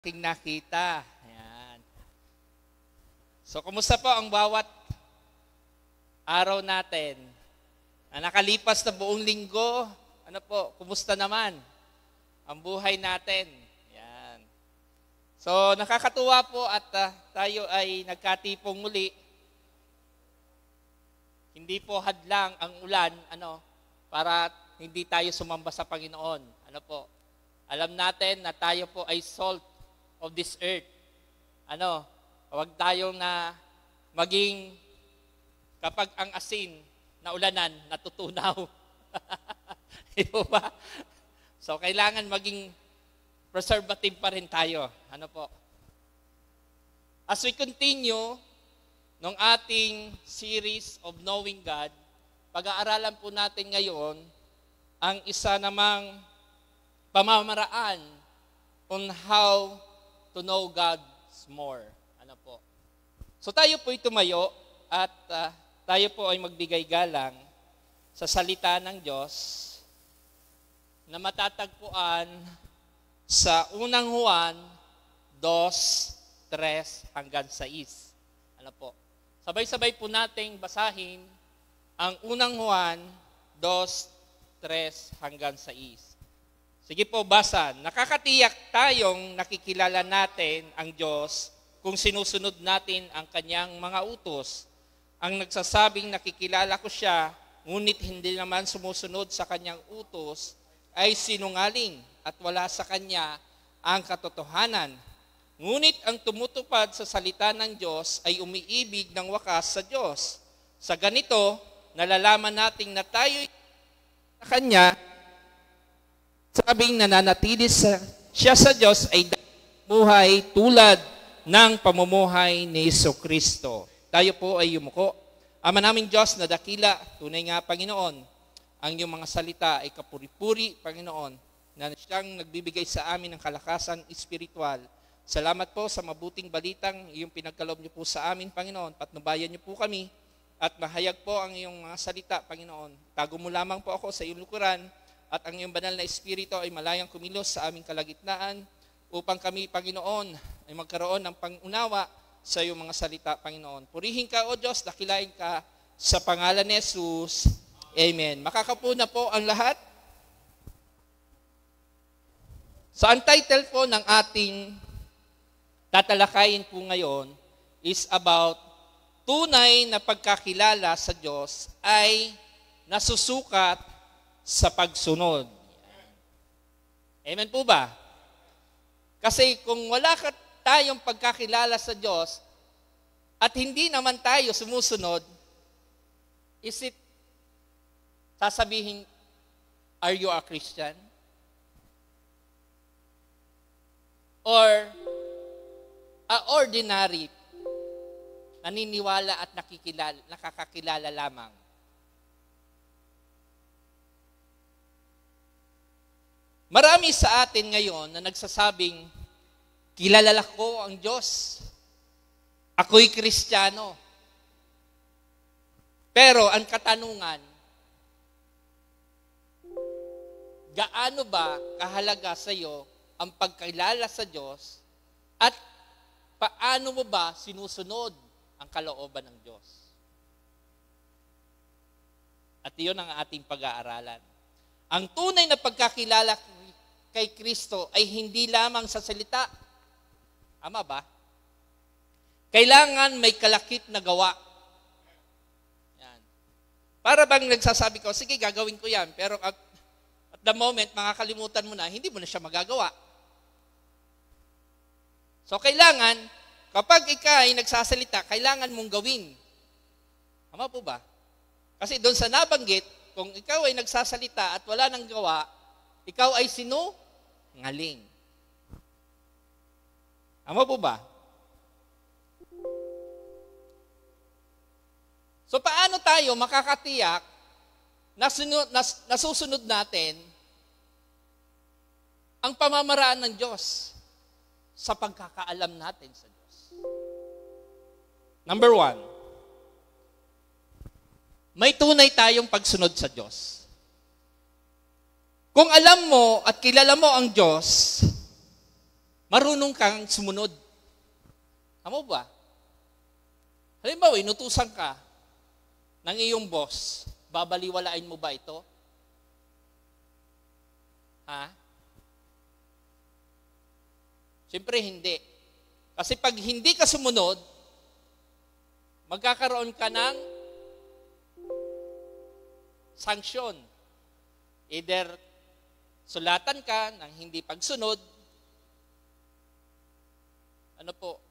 aking nakita. Ayan. So, kumusta po ang bawat araw natin? Nakalipas na buong linggo, kumusta naman ang buhay natin? Ayan. So, nakakatuwa po at tayo ay nagkatipong muli. Hindi po hadlang ang ulan, para hindi tayo sumamba sa Panginoon. Alam natin na tayo po ay salt of this earth. Huwag tayong na maging kapag ang asin na ulanan natutunaw. Di ba? So kailangan maging preservative pa rin tayo. As we continue ng ating series of Knowing God, pag-aaralan po natin ngayon ang isa namang pamamaraan on how to know God more. So tayo po tumayo at tayo po ay magbigay galang sa salita ng Diyos na matatagpuan sa unang Juan 2:3 hanggang 6. Sabay-sabay po nating basahin ang unang Juan 2:3 hanggang 6. Sige po, basa. Nakakatiyak tayong nakikilala natin ang Diyos kung sinusunod natin ang kanyang mga utos. Ang nagsasabing nakikilala ko siya, ngunit hindi naman sumusunod sa kanyang utos, ay sinungaling at wala sa kanya ang katotohanan. Ngunit ang tumutupad sa salita ng Diyos ay umiibig ng wakas sa Diyos. Sa ganito, nalalaman natin na tayo sa kanya, sabing nananatili siya sa Diyos ay buhay tulad ng pamumuhay ni Jesucristo. Tayo po ay yumuko. Ama naming Diyos na dakila, tunay nga Panginoon, ang iyong mga salita ay kapuri-puri, Panginoon, na siyang nagbibigay sa amin ng kalakasan espiritual. Salamat po sa mabuting balitang iyong pinagkaloob niyo po sa amin, Panginoon. Patnubayan niyo po kami at mahayag po ang iyong mga salita, Panginoon. Tago mo lamang po ako sa iyong lukuran at ang iyong banal na espiritu ay malayang kumilos sa aming kalagitnaan upang kami, Panginoon, ay magkaroon ng pangunawa sa iyong mga salita, Panginoon. Purihin ka, O Diyos, dakilain ka sa pangalan ni Jesus. Amen. Makakapo na po ang lahat. So, ang title po ng ating tatalakayin po ngayon is about tunay na pagkakilala sa Diyos ay nasusukat sa pagsunod. Amen po ba? Kasi kung wala tayong pagkakilala sa Diyos at hindi naman tayo sumusunod, is it sasabihin, are you a Christian? Or a ordinary, naniniwala at nakakakilala lamang? Marami sa atin ngayon na nagsasabing, kilala ko ang Diyos. Ako'y Kristiyano. Pero ang katanungan, gaano ba kahalaga sa iyo ang pagkilala sa Diyos at paano mo ba sinusunod ang kalooban ng Diyos? At iyon ang ating pag-aaralan. Ang tunay na pagkakilala kay Kristo ay hindi lamang sa salita. Tama ba? Kailangan may kalakip na gawa. Yan. Para bang nagsasabi ko, sige, gagawin ko yan. Pero at the moment, makakalimutan mo na, hindi mo na siya magagawa. So, kailangan, kapag ikaw ay nagsasalita, kailangan mong gawin. Tama po ba? Kasi doon sa nabanggit, kung ikaw ay nagsasalita at wala nang gawa, ikaw ay sinungaling. Tama po ba? So paano tayo makakatiyak na nasusunod natin ang pamamaraan ng Diyos sa pagkakaalam natin sa Diyos? Number 1, may tunay tayong pagsunod sa Diyos. Kung alam mo at kilala mo ang Diyos, marunong kang sumunod. Tama ba? Halimbawa, inutusan ka ng iyong boss, babaliwalain mo ba ito? Ha? Siyempre hindi. Kasi pag hindi ka sumunod, magkakaroon ka ng sanksyon. Either sulatan ka ng hindi pagsunod, ano po,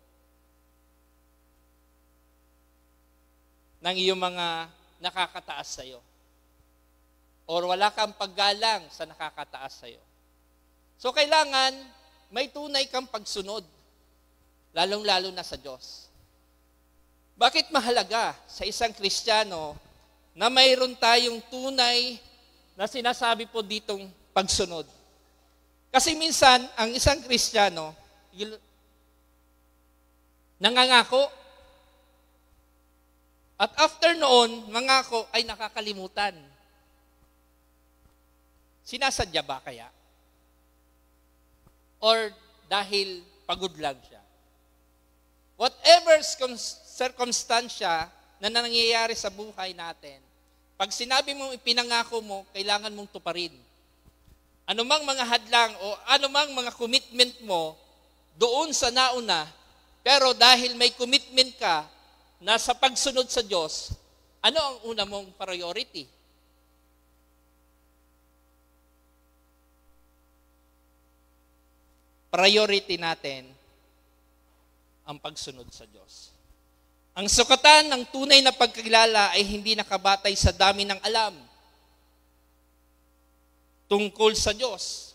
ng iyong mga nakakataas sa iyo. Or wala kang paggalang sa nakakataas sa iyo. So kailangan may tunay kang pagsunod, lalong-lalo na sa Diyos. Bakit mahalaga sa isang Kristiyano na mayroon tayong tunay na sinasabi po ditong pagsunod? Kasi minsan, ang isang Kristiyano, nangangako, at after noon, mangako ay nakakalimutan. Sinasadya ba kaya? Or dahil pagod lang siya? Whatever circumstansya na nangyayari sa buhay natin, pag sinabi mo, ipinangako mo, kailangan mong tuparin. Anumang mga hadlang o anumang mga commitment mo doon sa nauna, pero dahil may commitment ka na sa pagsunod sa Diyos, ano ang una mong priority? Priority natin ang pagsunod sa Diyos. Ang sukatan ng tunay na pagkilala ay hindi nakabatay sa dami ng alam tungkol sa Diyos,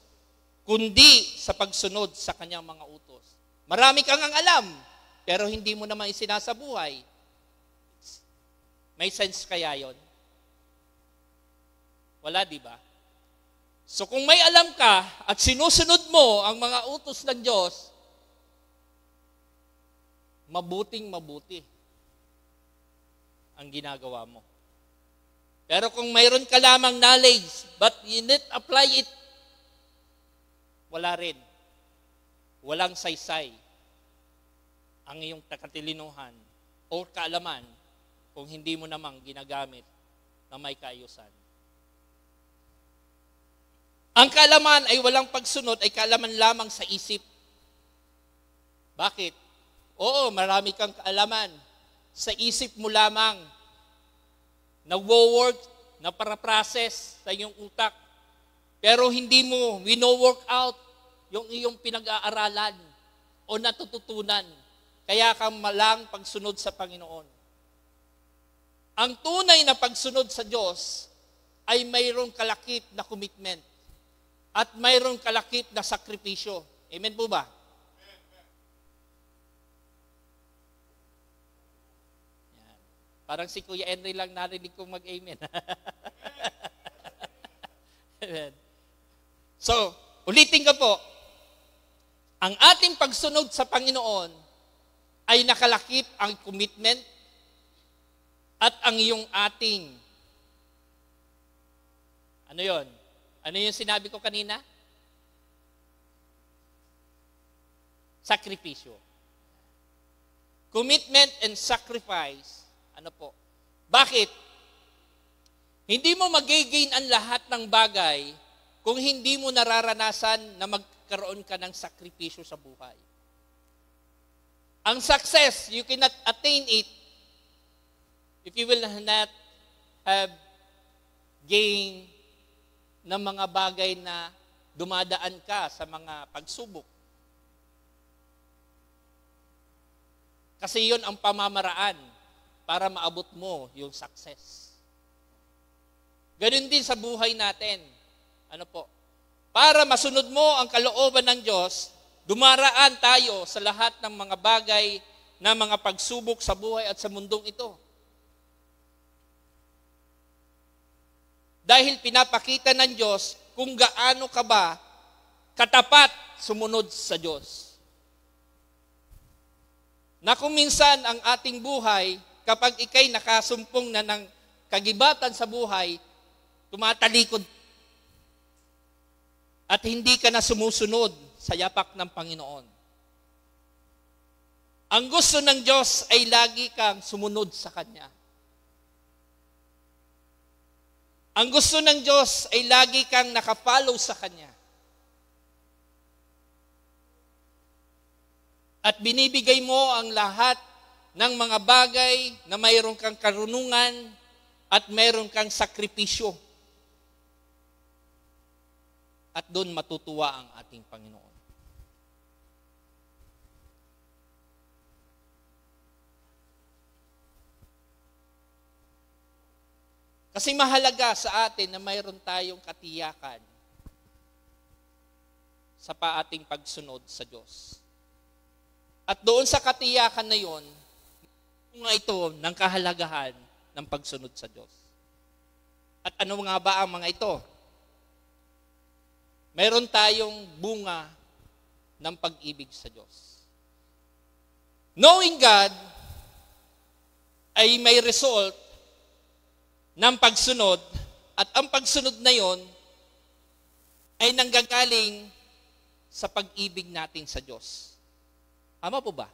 kundi sa pagsunod sa Kanyang mga utos. Marami kang ang alam, pero hindi mo naman isinasabuhay. May sense kaya yon? Wala, di ba? So kung may alam ka at sinusunod mo ang mga utos ng Diyos, mabuting mabuti ang ginagawa mo. Pero kung mayroon ka lamang knowledge, but you need apply it, wala rin. Walang saysay ang iyong katilinuhan o kaalaman kung hindi mo namang ginagamit na may kaayusan. Ang kaalaman ay walang pagsunod, ay kaalaman lamang sa isip. Bakit? Oo, marami kang kaalaman. Sa isip mo lamang, nagwo-work, na para-process sa iyong utak. Pero hindi mo wino-work out yung iyong pinag-aaralan o natututunan. Kaya ka malang pagsunod sa Panginoon. Ang tunay na pagsunod sa Diyos ay mayroong kalakip na commitment at mayroong kalakip na sakripisyo. Amen po ba? Yan. Parang si Kuya Henry lang narinig kong mag-amen. So, ulitin ko po, ang ating pagsunod sa Panginoon ay nakalakip ang commitment at ang iyong ating, ano yon? Ano yung sinabi ko kanina? Sakripisyo. Commitment and sacrifice. Ano po? Bakit? Hindi mo mag-gain ang lahat ng bagay kung hindi mo nararanasan na magkaroon ka ng sakripisyo sa buhay. Ang success, you cannot attain it if you will not have gain ng mga bagay na dumadaan ka sa mga pagsubok. Kasi yun ang pamamaraan para maabot mo yung success. Ganun din sa buhay natin. Ano po? Para masunod mo ang kalooban ng Diyos, dumaraan tayo sa lahat ng mga bagay na mga pagsubok sa buhay at sa mundong ito. Dahil pinapakita ng Diyos kung gaano ka ba katapat sumunod sa Diyos. Na kung minsan ang ating buhay, kapag ikay nakasumpong na ng kagibatan sa buhay, tumatalikod at hindi ka na sumusunod sa yapak ng Panginoon. Ang gusto ng Diyos ay lagi kang sumunod sa Kanya. Ang gusto ng Diyos ay lagi kang nakafollow sa Kanya. At binibigay mo ang lahat ng mga bagay na mayroon kang karunungan at mayroon kang sakripisyo. At doon matutuwa ang ating Panginoon. Kasi mahalaga sa atin na mayroon tayong katiyakan sa ating pagsunod sa Diyos. At doon sa katiyakan na yon, ito ng kahalagahan ng pagsunod sa Diyos. At ano nga ba ang mga ito? Mayroon tayong bunga ng pag-ibig sa Diyos. Knowing God ay may result ng pagsunod, at ang pagsunod na yon ay nanggagaling sa pag-ibig natin sa Diyos. Tama po ba?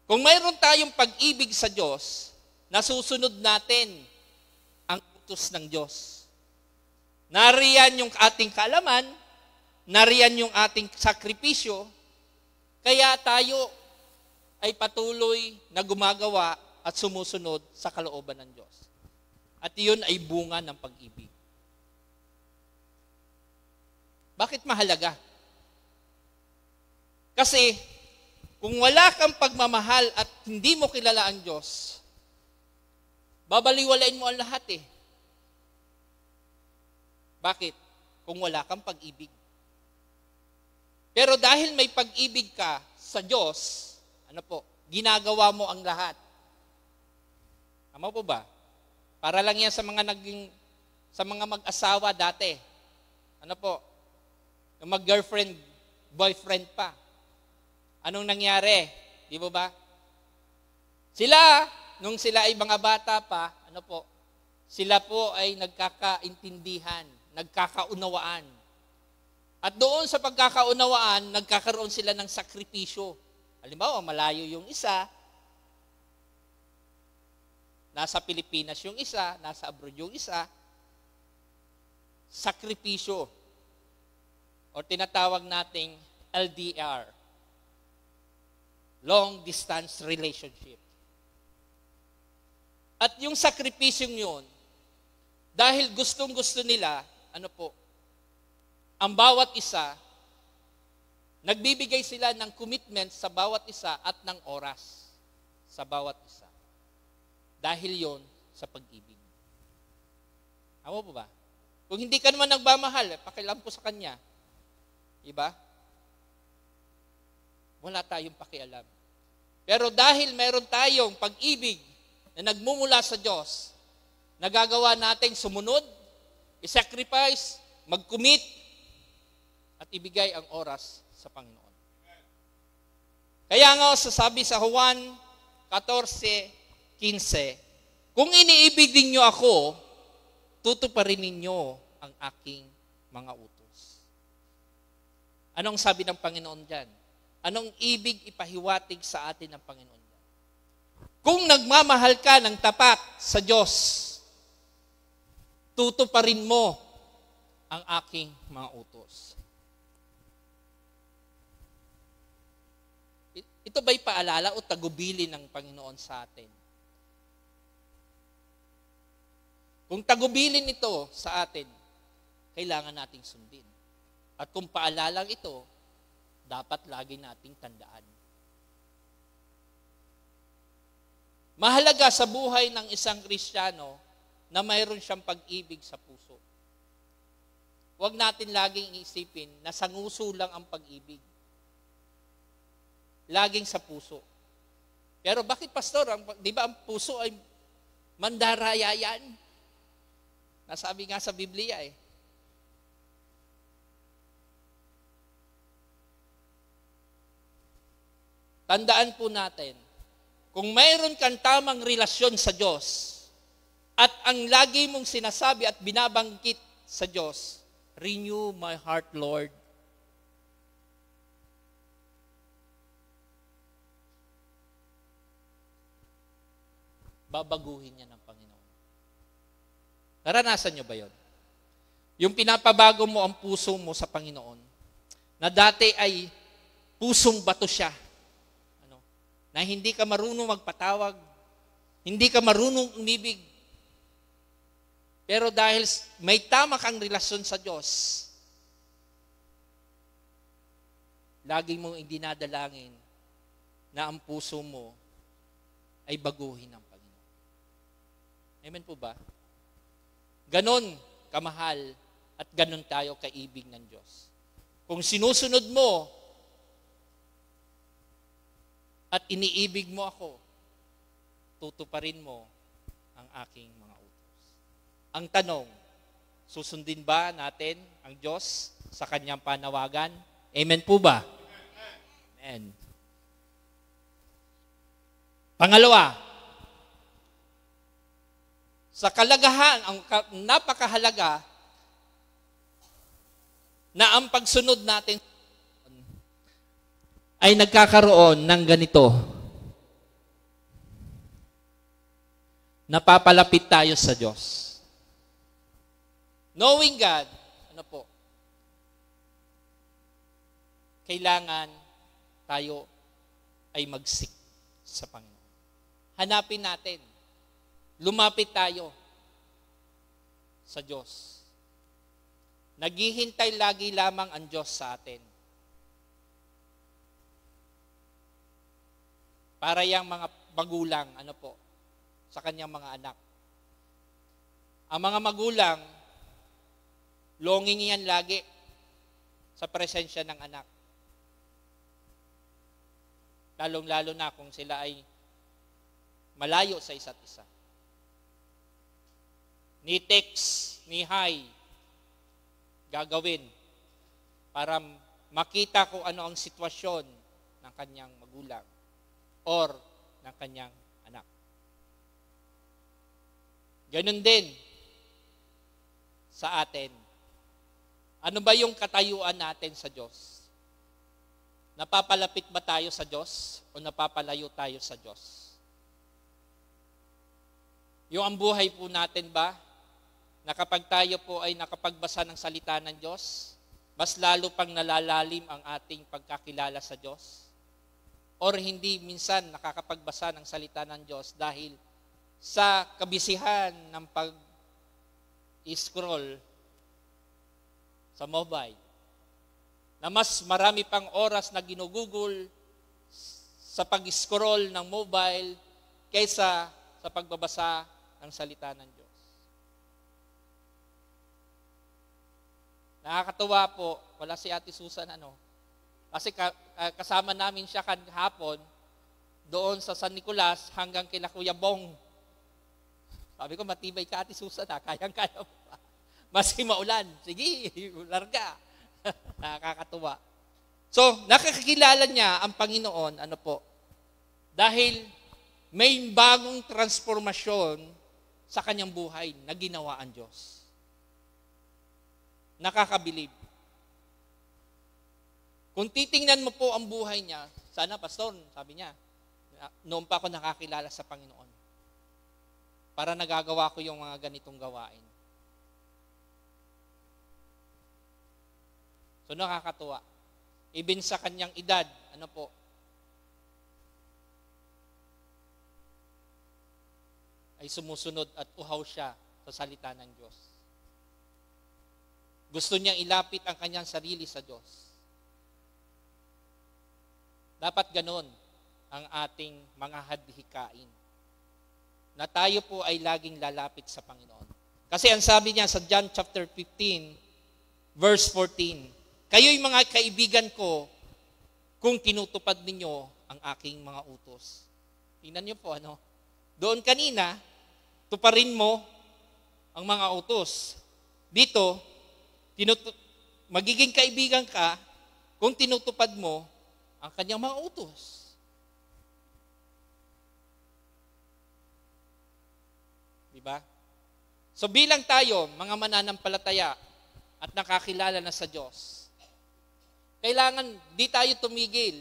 Kung mayroon tayong pag-ibig sa Diyos, nasusunod natin ang utos ng Diyos. Nariyan yung ating kaalaman, nariyan yung ating sakripisyo, kaya tayo ay patuloy na gumagawa at sumusunod sa kalooban ng Diyos. At iyon ay bunga ng pag-ibig. Bakit mahalaga? Kasi kung wala kang pagmamahal at hindi mo kilala ang Diyos, babaliwalain mo ang lahat eh. Bakit? Kung wala kang pag-ibig. Pero dahil may pag-ibig ka sa Diyos, ginagawa mo ang lahat. Tama po ba? Para lang yan sa mga mag-asawa dati. Yung mag-girlfriend, boyfriend pa. Anong nangyari? Di ba? Nung sila ay mga bata pa, sila po ay nagkakaintindihan, nagkakaunawaan. At doon sa pagkakaunawaan, nagkakaroon sila ng sakripisyo. Halimbawa, malayo yung isa, nasa Pilipinas yung isa, nasa abroad yung isa, sakripisyo. O tinatawag nating LDR, long distance relationship. At yung sakripisyong yun, dahil gustong-gusto nila, ang bawat isa, nagbibigay sila ng commitment sa bawat isa at ng oras sa bawat isa. Dahil yon sa pag-ibig. Tama po ba? Kung hindi ka naman nagmamahal, pakialam ko sa kanya. Diba? Wala tayong pakialam. Pero dahil meron tayong pag-ibig na nagmumula sa Diyos, nagagawa nating sumunod, i-sacrifice, mag-commit, at ibigay ang oras sa Panginoon. Kaya nga sasabi sa Juan 14:15, kung iniibig ninyo ako, tutuparin ninyo ang aking mga utos. Anong sabi ng Panginoon dyan? Anong ibig ipahiwatig sa atin ng Panginoon dyan? Kung nagmamahal ka ng tapat sa Diyos, tutuparin mo ang aking mga utos. Ito ba'y paalala o tagubilin ng Panginoon sa atin? Kung tagubilin ito sa atin, kailangan nating sundin. At kung paalalang ito, dapat lagi nating tandaan. Mahalaga sa buhay ng isang Kristiyano na mayroon siyang pag-ibig sa puso. Huwag natin laging iisipin na sa nguso lang ang pag-ibig. Laging sa puso. Pero bakit, pastor? Di ba ang puso ay mandaraya yan? Nasabi nga sa Biblia eh. Tandaan po natin, kung mayroon kang tamang relasyon sa Diyos, at ang lagi mong sinasabi at binabanggit sa Diyos, renew my heart, Lord. babaguhin niya ng Panginoon. Naranasan niyo ba yon? Yung pinapabago mo ang puso mo sa Panginoon, na dati ay pusong bato siya, na hindi ka marunong magpatawag, hindi ka marunong umibig. Pero dahil may tama kang relasyon sa Diyos, lagi mong idinadalangin na ang puso mo ay baguhin ng Panginoon. Amen po ba? Ganon kamahal at ganon tayo kaibig ng Diyos. Kung sinusunod mo at iniibig mo ako, tutuparin mo ang aking mga utos. Ang tanong, susundin ba natin ang Diyos sa kanyang panawagan? Amen po ba? Amen. Pangalawa, sa kalagahan, ang napakahalaga na ang pagsunod natin ay nagkakaroon ng ganito. Napapalapit tayo sa Diyos. Knowing God, kailangan tayo ay mag-seek sa Panginoon. Hanapin natin. Lumapit tayo sa Diyos. Naghihintay lagi lamang ang Diyos sa atin. Para yung mga magulang, sa kanyang mga anak. Ang mga magulang, longing yan lagi sa presensya ng anak. Lalong-lalo na kung sila ay malayo sa isa't isa. Ni text, ni hi, gagawin para makita kung ano ang sitwasyon ng kanyang magulang or ng kanyang anak. Ganun din sa atin. Ano ba yung katayuan natin sa Diyos? Napapalapit ba tayo sa Diyos o napapalayo tayo sa Diyos? Yung ang buhay po natin ba, na kapag tayo po ay nakapagbasa ng salita ng Diyos, mas lalo pang nalalalim ang ating pagkakilala sa Diyos? Or hindi minsan nakakapagbasa ng salita ng Diyos dahil sa kabisihan ng pag-scroll sa mobile, na mas marami pang oras na ginugugol sa pag-scroll ng mobile kaysa sa pagbabasa ng salita ng Diyos. Nakakatuwa po, wala si Ate Susan kasi kasama namin siya kahapon doon sa San Nicolas hanggang kila Kuya Bong. Sabi ko, matibay ka Ate Susan kayang-kaya mo pa. Maski maulan, sige, larga. Nakakatuwa. So, nakakilala niya ang Panginoon, dahil may bagong transformasyon sa kanyang buhay na ginawa ang Diyos. Nakakabilib. Kung titingnan mo po ang buhay niya, sana, Pastor, sabi niya, noon pa ako nakakilala sa Panginoon. Para nagagawa ko yung mga ganitong gawain. So, nakakatuwa. Even sa kanyang edad, ay sumusunod at uhaw siya sa salita ng Diyos. Gusto niyang ilapit ang kanyang sarili sa Diyos. Dapat ganon ang ating mga hadhikain. Na tayo po ay laging lalapit sa Panginoon. Kasi ang sabi niya sa John chapter 15, verse 14, kayo'y mga kaibigan ko kung tinutupad ninyo ang aking mga utos. Tingnan niyo po, doon kanina, tuparin mo ang mga utos. Dito, magiging kaibigan ka kung tinutupad mo ang kanyang mga utos. Diba? So bilang tayo, mga mananampalataya at nakakilala na sa Diyos, kailangan di tayo tumigil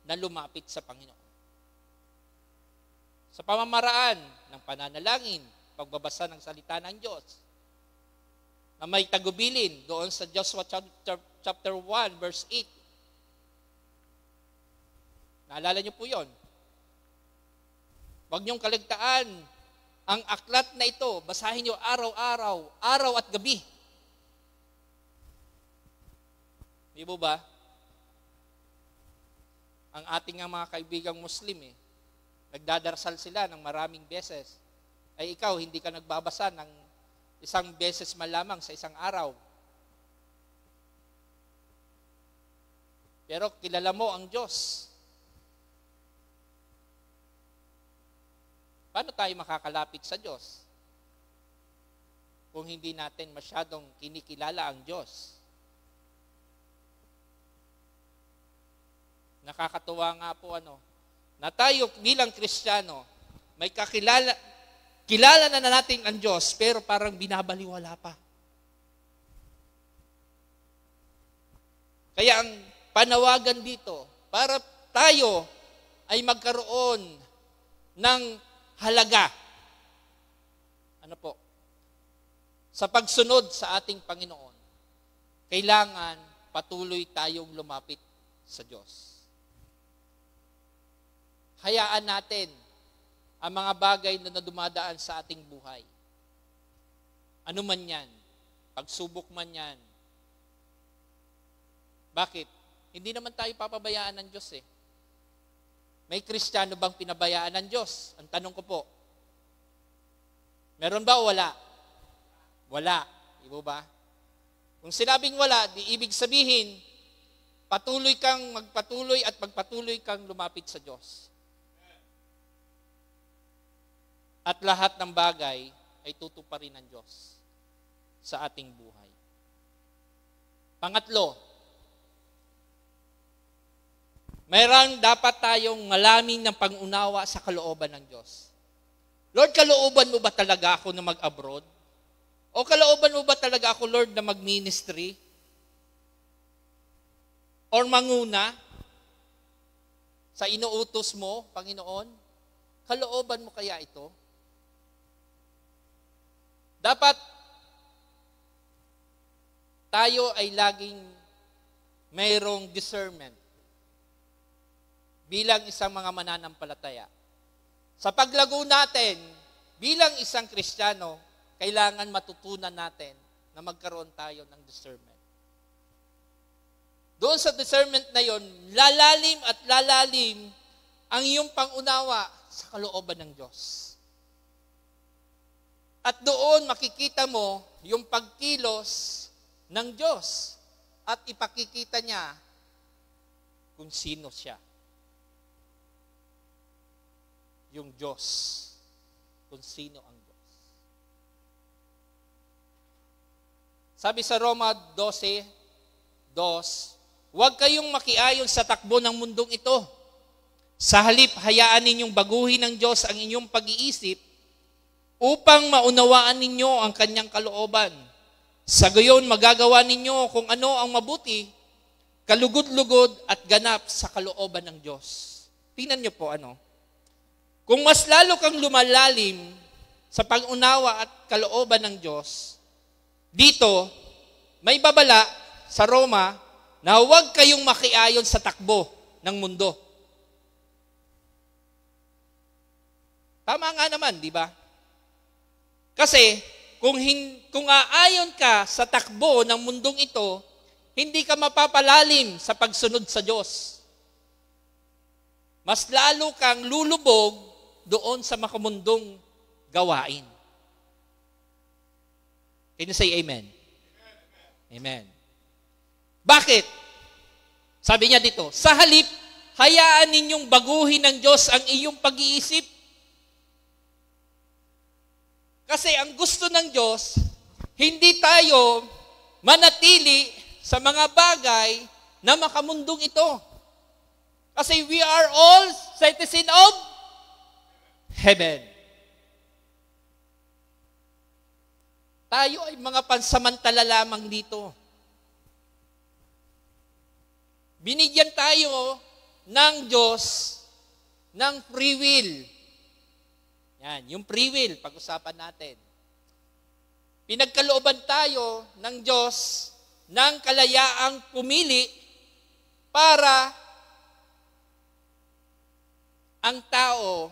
na lumapit sa Panginoon. Sa pamamaraan ng pananalangin, pagbabasa ng salita ng Diyos, na may tagubilin doon sa Joshua chapter 1, verse 8. Naalala niyo po yon. Huwag niyong kaligtaan ang aklat na ito. Basahin niyo araw-araw, araw at gabi. Di ba? Ang ating mga kaibigang Muslim, nagdadarasal sila ng maraming beses. Ay ikaw, hindi ka nagbabasa ng isang beses man lamang sa isang araw. Pero kilala mo ang Diyos. Paano tayo makakalapit sa Diyos kung hindi natin masyadong kinikilala ang Diyos? Nakakatuwa nga po na tayo bilang Kristiyano, may kilala na natin ang Diyos, pero parang binabaliwala pa. Kaya ang panawagan dito, para tayo ay magkaroon ng halaga. Sa pagsunod sa ating Panginoon, kailangan patuloy tayong lumapit sa Diyos. Hayaan natin ang mga bagay na dumadaan sa ating buhay. Ano man yan, pagsubok man yan. Bakit? Hindi naman tayo papabayaan ng Diyos . May Kristiyano bang pinabayaan ng Diyos? Ang tanong ko po. Meron ba o wala? Wala. Di ba? Kung sinabing wala, di ibig sabihin, patuloy kang magpatuloy at magpatuloy kang lumapit sa Diyos. At lahat ng bagay ay tutuparin ng Diyos sa ating buhay. Pangatlo, mayroon dapat tayong malamin ng pag-unawa sa kalooban ng Diyos. Lord, kalooban mo ba talaga ako na mag-abroad? O kalooban mo ba talaga ako, Lord, na mag-ministry? Or manguna sa inuutos mo, Panginoon? Kalooban mo kaya ito? Dapat tayo ay laging mayroong discernment bilang isang mga mananampalataya. Sa paglago natin, bilang isang Kristiyano, kailangan matutunan natin na magkaroon tayo ng discernment. Doon sa discernment na yon, lalalim at lalalim ang iyong pangunawa sa kalooban ng Diyos. At doon makikita mo yung pagkilos ng Diyos at ipakikita niya kung sino siya. Yung Diyos. Kung sino ang Diyos. Sabi sa Roma 12:2, huwag kayong makiayon sa takbo ng mundong ito. Sa halip, hayaan ninyong baguhin ng Diyos ang inyong pag-iisip upang maunawaan ninyo ang kanyang kalooban. Sa gayon, magagawa ninyo kung ano ang mabuti, kalugod-lugod at ganap sa kalooban ng Diyos. Tingnan niyo po Kung mas lalo kang lumalalim sa pag-unawa at kalooban ng Diyos, dito, may babala sa Roma na huwag kayong makiayon sa takbo ng mundo. Tama nga naman, di ba? Kasi, kung aayon ka sa takbo ng mundong ito, hindi ka mapapalalim sa pagsunod sa Diyos. Mas lalo kang lulubog doon sa makamundong gawain. Can you say amen? Amen. Bakit? Sabi niya dito, sa halip, hayaan ninyong baguhin ng Diyos ang iyong pag-iisip. Kasi ang gusto ng Diyos, hindi tayo manatili sa mga bagay na makamundong ito. Kasi we are all citizens of heaven. Tayo ay mga pansamantala lamang dito. Binigyan tayo ng Diyos ng free will. Yan, yung free will, pag-usapan natin. Pinagkalooban tayo ng Diyos ng kalayaang pumili para ang tao,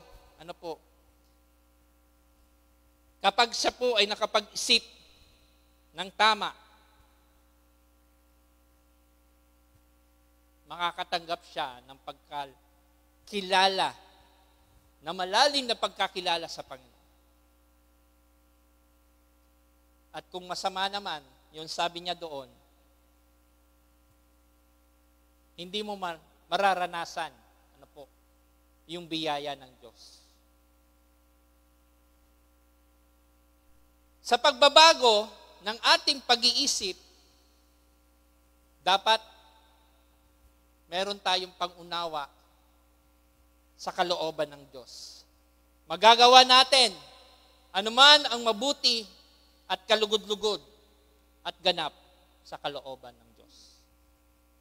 kapag siya po ay nakapag-isip ng tama, makakatanggap siya ng pagkakilala, na malalim na pagkakilala sa Panginoon. At kung masama naman, yun sabi niya doon, hindi mo mararanasan yung biyaya ng Diyos. Sa pagbabago ng ating pag-iisip, dapat meron tayong pang-unawa sa kalooban ng Diyos. Magagawa natin anuman ang mabuti at kalugod-lugod at ganap sa kalooban ng Diyos.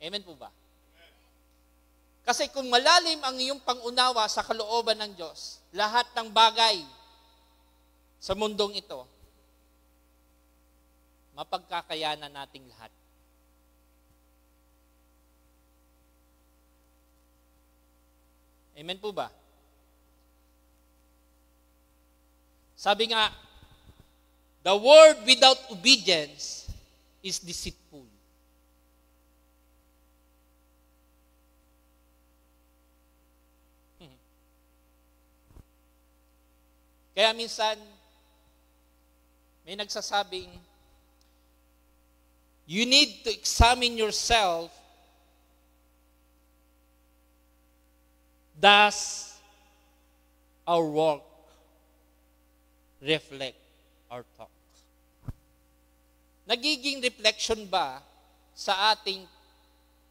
Amen po ba? Kasi kung malalim ang iyong pang-unawa sa kalooban ng Diyos, lahat ng bagay sa mundong ito, mapagkakayanan nating lahat. Amen po ba? Sabi nga, the word without obedience is deceitful. Kaya minsan, may nagsasabing, you need to examine yourself. Does our work reflect our talk? Nagiging reflection ba sa ating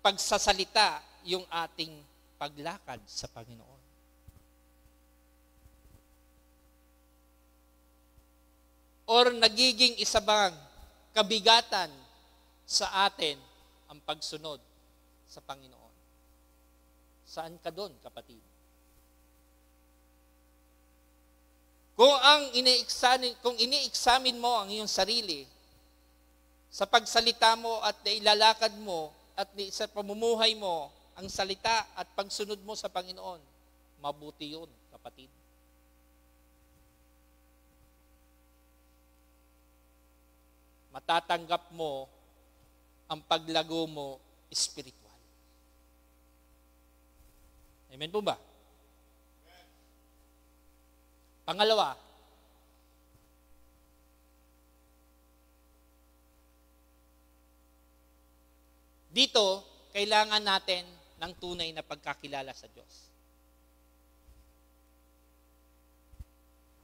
pagsasalita yung ating paglakad sa Panginoon? Or nagiging isa bang kabigatan sa atin ang pagsunod sa Panginoon? Saan ka doon, kapatid? Kung ini-examine mo ang iyong sarili sa pagsalita mo at ilalakad mo at sa pamumuhay mo ang salita at pagsunod mo sa Panginoon, mabuti yun, kapatid. Matatanggap mo ang paglago mo spiritual. Amen po ba? Pangalawa, dito, kailangan natin ng tunay na pagkakilala sa Diyos.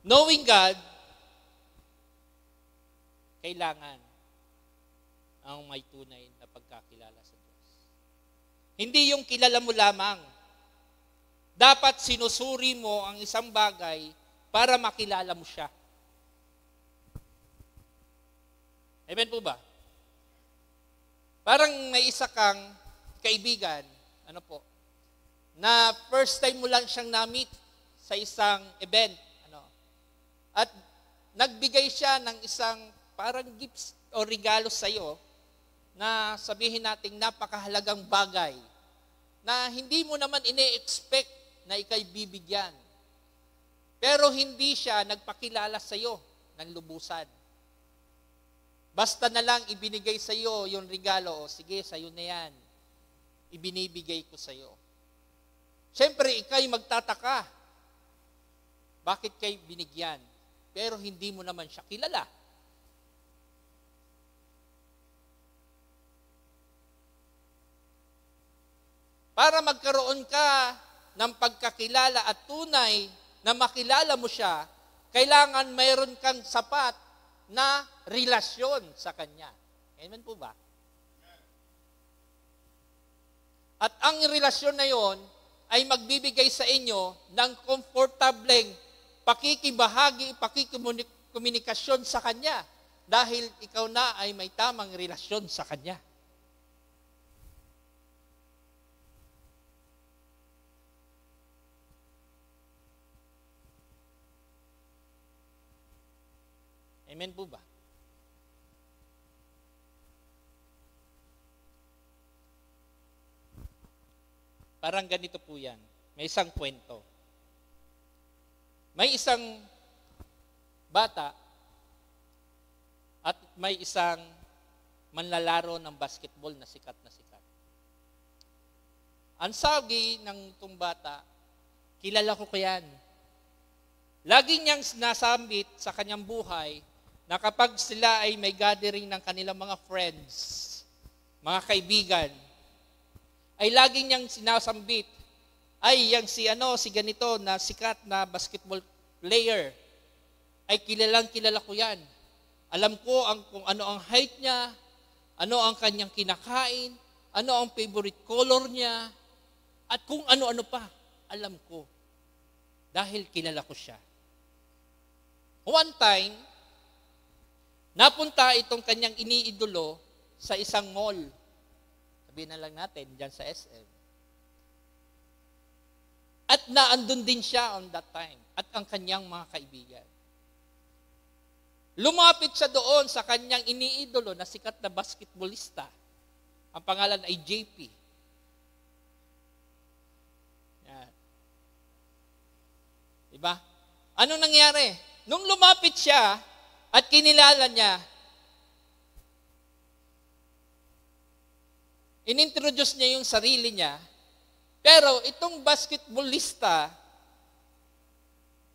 Knowing God, kailangan ang may tunay na pagkakilala sa Diyos. Hindi yung kilala mo lamang. Dapat sinusuri mo ang isang bagay para makilala mo siya. Amen po ba? Parang may isa kang kaibigan, na first time mo lang siyang na-meet sa isang event, at nagbigay siya ng isang parang gifts o regalo sa iyo na sabihin nating napakahalagang bagay na hindi mo naman ine-expect na ikay bibigyan. Pero hindi siya nagpakilala sa iyo ng lubusan. Basta na lang ibinigay sa iyo yung regalo, o sige, sa iyo na yan. Ibinibigay ko sa iyo. Siyempre, ikay magtataka. Bakit kay binigyan? Pero hindi mo naman siya kilala. Para magkaroon ka ng pagkakilala at tunay na makilala mo siya, kailangan mayroon kang sapat na relasyon sa Kanya. Amen po ba? At ang relasyon na yon ay magbibigay sa inyo ng komportableng pakikibahagi, pakikomunikasyon sa Kanya dahil ikaw na ay may tamang relasyon sa Kanya. Amen po ba? Parang ganito po yan. May isang kwento. May isang bata at may isang manlalaro ng basketball na sikat na sikat. Ang sabi ng itong bata, kilala ko yan. Lagi niyang sinasambit sa kanyang buhay na kapag sila ay may gathering ng kanilang mga friends, mga kaibigan, ay lagi niyang sinasambit, ay yang si ganito na sikat na basketball player, ay kilala ko yan. Alam ko kung ano ang height niya, ano ang kanyang kinakain, ano ang favorite color niya, at kung ano-ano pa, alam ko. Dahil kilala ko siya. One time, napunta itong kanyang iniidolo sa isang mall. Sabihin na lang natin, dyan sa SM. At naandun din siya on that time, at ang kanyang mga kaibigan. Lumapit siya doon sa kanyang iniidolo na sikat na basketballista. Ang pangalan ay JP. Yan. Diba? Anong nangyari? Nung lumapit siya at kinilala niya, inintroduce niya yung sarili niya, pero itong basketballista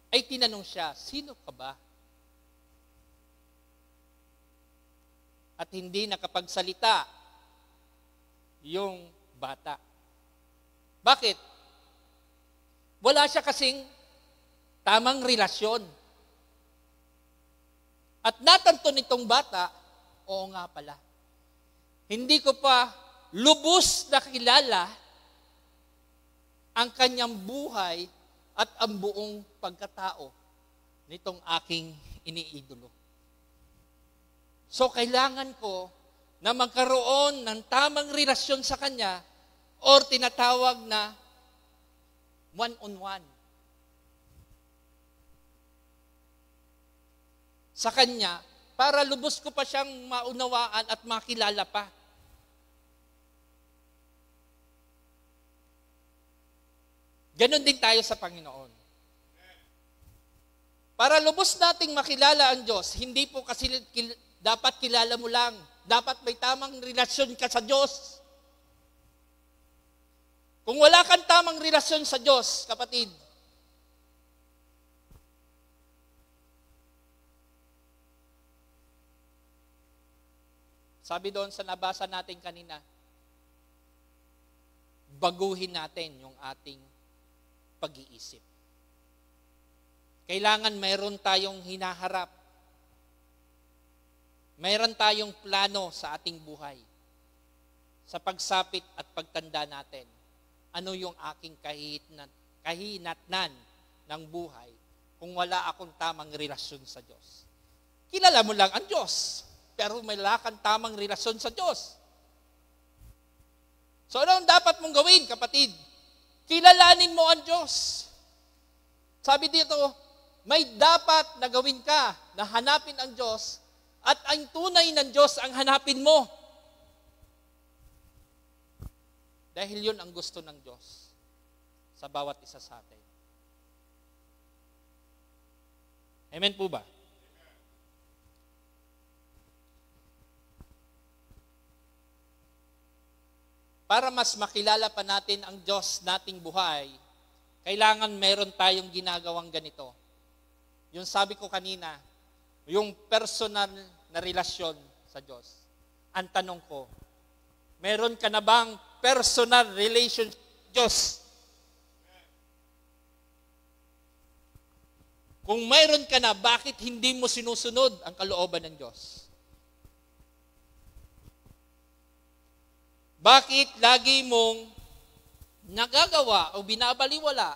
ay tinanong siya, sino ka ba? At hindi nakapagsalita yung bata. Bakit? Wala siya kasing tamang relasyon. At natanto nitong bata, oo nga pala, hindi ko pa lubos na kilala ang kanyang buhay at ang buong pagkatao nitong aking iniidolo. So, kailangan ko na magkaroon ng tamang relasyon sa kanya or tinatawag na one-on-one. Sa kanya, para lubos ko pa siyang maunawaan at makilala pa. Ganon din tayo sa Panginoon. Para lubos nating makilala ang Diyos, hindi po kasi dapat kilala mo lang. Dapat may tamang relasyon ka sa Diyos. Kung wala kang tamang relasyon sa Diyos, kapatid, sabi doon sa nabasa natin kanina, baguhin natin yung ating pag-iisip. Kailangan mayroon tayong hinaharap. Mayroon tayong plano sa ating buhay. Sa pagsapit at pagtanda natin, ano yung aking kahinatnan ng buhay kung wala akong tamang relasyon sa Diyos. Kilala mo lang ang Diyos, pero may wala kang tamang relasyon sa Diyos. So ano ang dapat mong gawin, kapatid? Kilalanin mo ang Diyos. Sabi dito, may dapat na gawin ka na hanapin ang Diyos at ang tunay ng Diyos ang hanapin mo. Dahil yun ang gusto ng Diyos sa bawat isa sa atin. Amen po ba? Para mas makilala pa natin ang Diyos nating buhay, kailangan meron tayong ginagawang ganito. Yung sabi ko kanina, yung personal na relasyon sa Diyos. Ang tanong ko, meron ka na bang personal relation sa Diyos? Kung mayroon ka na, bakit hindi mo sinusunod ang kalooban ng Diyos? Bakit lagi mong nagagawa o binabaliwala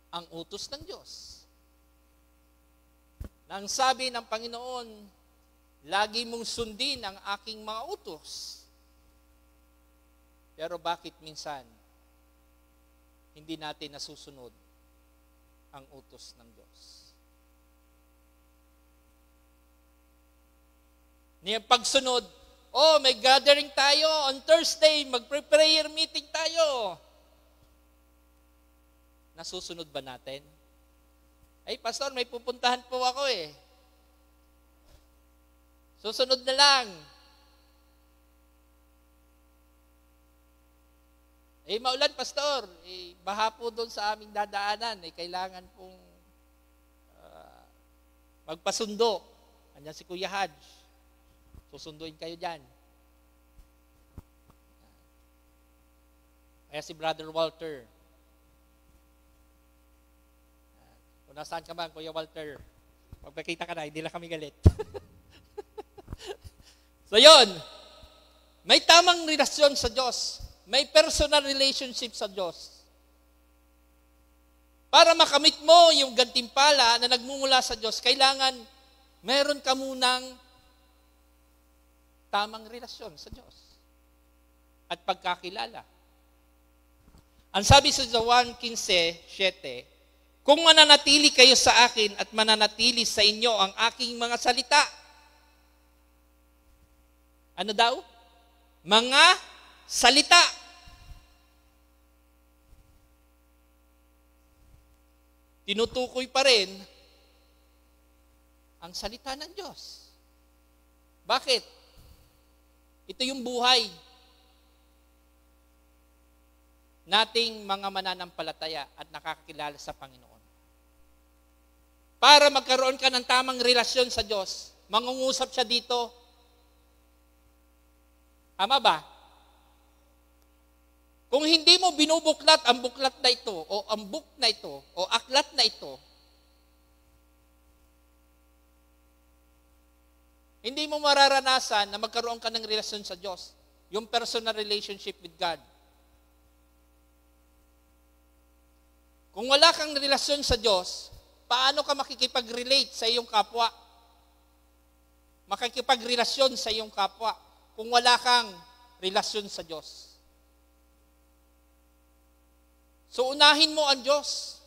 ang utos ng Diyos? Nang sabi ng Panginoon, lagi mong sundin ang aking mga utos. Pero bakit minsan hindi natin nasusunod ang utos ng Diyos? Niya pagsunod, may gathering tayo on Thursday, mag-prayer meeting tayo. Nasusunod ba natin? Ay, pastor, may pupuntahan po ako eh. Susunod na lang. Maulan, pastor. Baha po doon sa aming dadaanan. Kailangan pong magpasundo. Andiyan si Kuya Haj. Susunduin kayo dyan. Kaya si Brother Walter. Kung nasaan ka man, Kuya Walter, pagpakita ka na, hindi lang kami galit. So yun, may tamang relasyon sa Diyos. May personal relationship sa Diyos. Para makamit mo yung gantimpala na nagmumula sa Diyos, kailangan meron ka munang tamang relasyon sa Diyos at pagkakilala. Ang sabi sa Juan 15:7, kung mananatili kayo sa akin at mananatili sa inyo ang aking mga salita. Ano daw? Mga salita. Tinutukoy pa rin ang salita ng Diyos. Bakit? Ito yung buhay nating mga mananampalataya at nakakakilala sa Panginoon. Para magkaroon ka ng tamang relasyon sa Diyos, mangungusap siya dito. Tama ba? Kung hindi mo binubuklat ang buklat na ito, o ang book na ito, o aklat na ito, hindi mo mararanasan na magkaroon ka ng relasyon sa Diyos. Yung personal relationship with God. Kung wala kang relasyon sa Diyos, paano ka makikipag-relate sa iyong kapwa? Makikipagrelasyon sa iyong kapwa kung wala kang relasyon sa Diyos. So unahin mo ang Diyos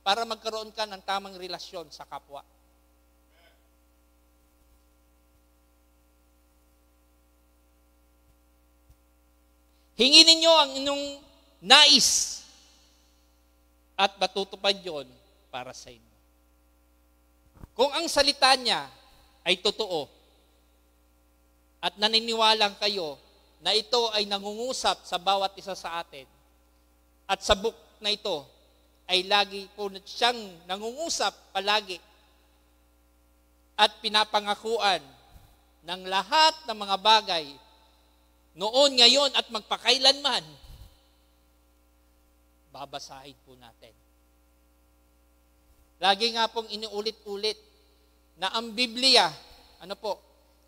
para magkaroon ka ng tamang relasyon sa kapwa. Hingin ninyo ang inyong nais at matutupad yon para sa inyo. Kung ang salita niya ay totoo at naniniwalang kayo na ito ay nangungusap sa bawat isa sa atin, at sa book na ito ay lagi po siyang nangungusap palagi at pinapangakuan ng lahat ng mga bagay noon, ngayon at magpakailanman, babasahin po natin. Lagi nga pong iniulit-ulit na ang Biblia,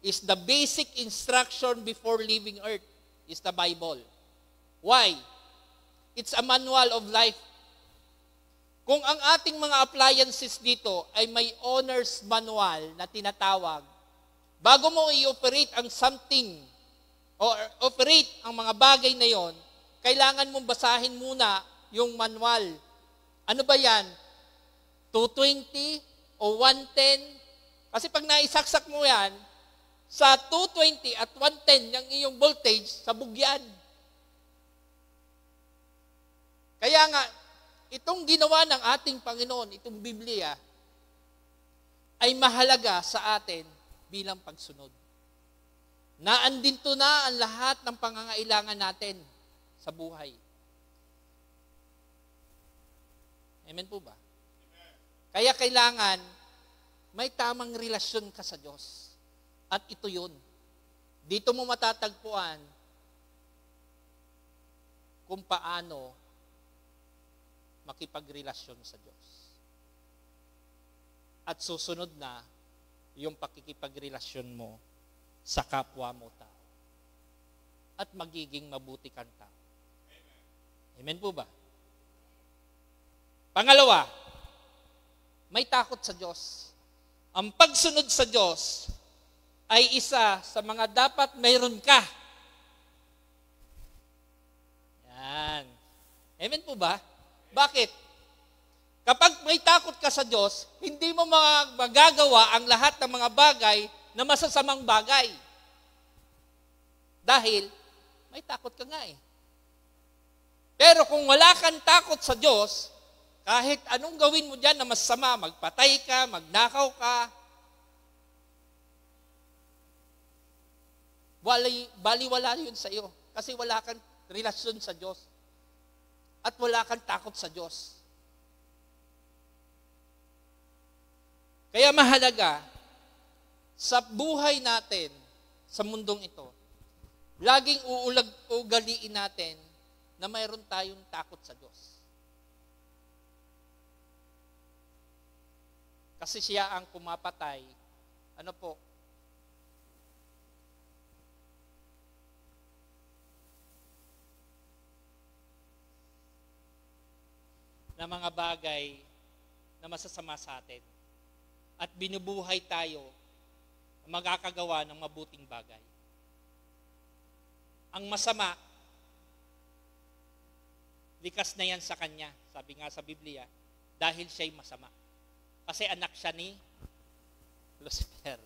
is the basic instruction before leaving earth, is the Bible. Why? It's a manual of life. Kung ang ating mga appliances dito ay may owner's manual na tinatawag, bago mo i-operate ang something, o operate ang mga bagay na yon, kailangan mong basahin muna yung manual. Ano ba yan? 220 o 110? Kasi pag naisaksak mo yan, sa 220 at 110, yung iyong voltage, sabog yan. Kaya nga, itong ginawa ng ating Panginoon, itong Biblia, ay mahalaga sa atin bilang pagsunod. Naandito na ang lahat ng pangangailangan natin sa buhay. Amen po ba? Kaya kailangan may tamang relasyon ka sa Diyos. At ito yun. Dito mo matatagpuan kung paano makipagrelasyon sa Diyos. At susunod na yung pakikipagrelasyon mo sa kapwa mo tao. At magiging mabuti kang tao. Amen po ba? Pangalawa, may takot sa Diyos. Ang pagsunod sa Diyos ay isa sa mga dapat mayroon ka. Yan. Amen po ba? Bakit? Kapag may takot ka sa Diyos, hindi mo magagawa ang lahat ng mga bagay na masasamang bagay. Dahil may takot ka nga eh. Pero kung wala kang takot sa Diyos, kahit anong gawin mo dyan na masama, magpatay ka, magnakaw ka, baliwala yun sa iyo. Kasi wala kang relasyon sa Diyos. At wala kang takot sa Diyos. Kaya mahalaga, sa buhay natin, sa mundong ito, laging ugaliin natin na mayroon tayong takot sa Diyos. Kasi siya ang pumapatay, na mga bagay na masasama sa atin. At binubuhay tayo na magkakagawa ng mabuting bagay. Ang masama, likas na yan sa kanya, sabi nga sa Biblia, dahil siya'y masama. Kasi anak siya ni Lucifer.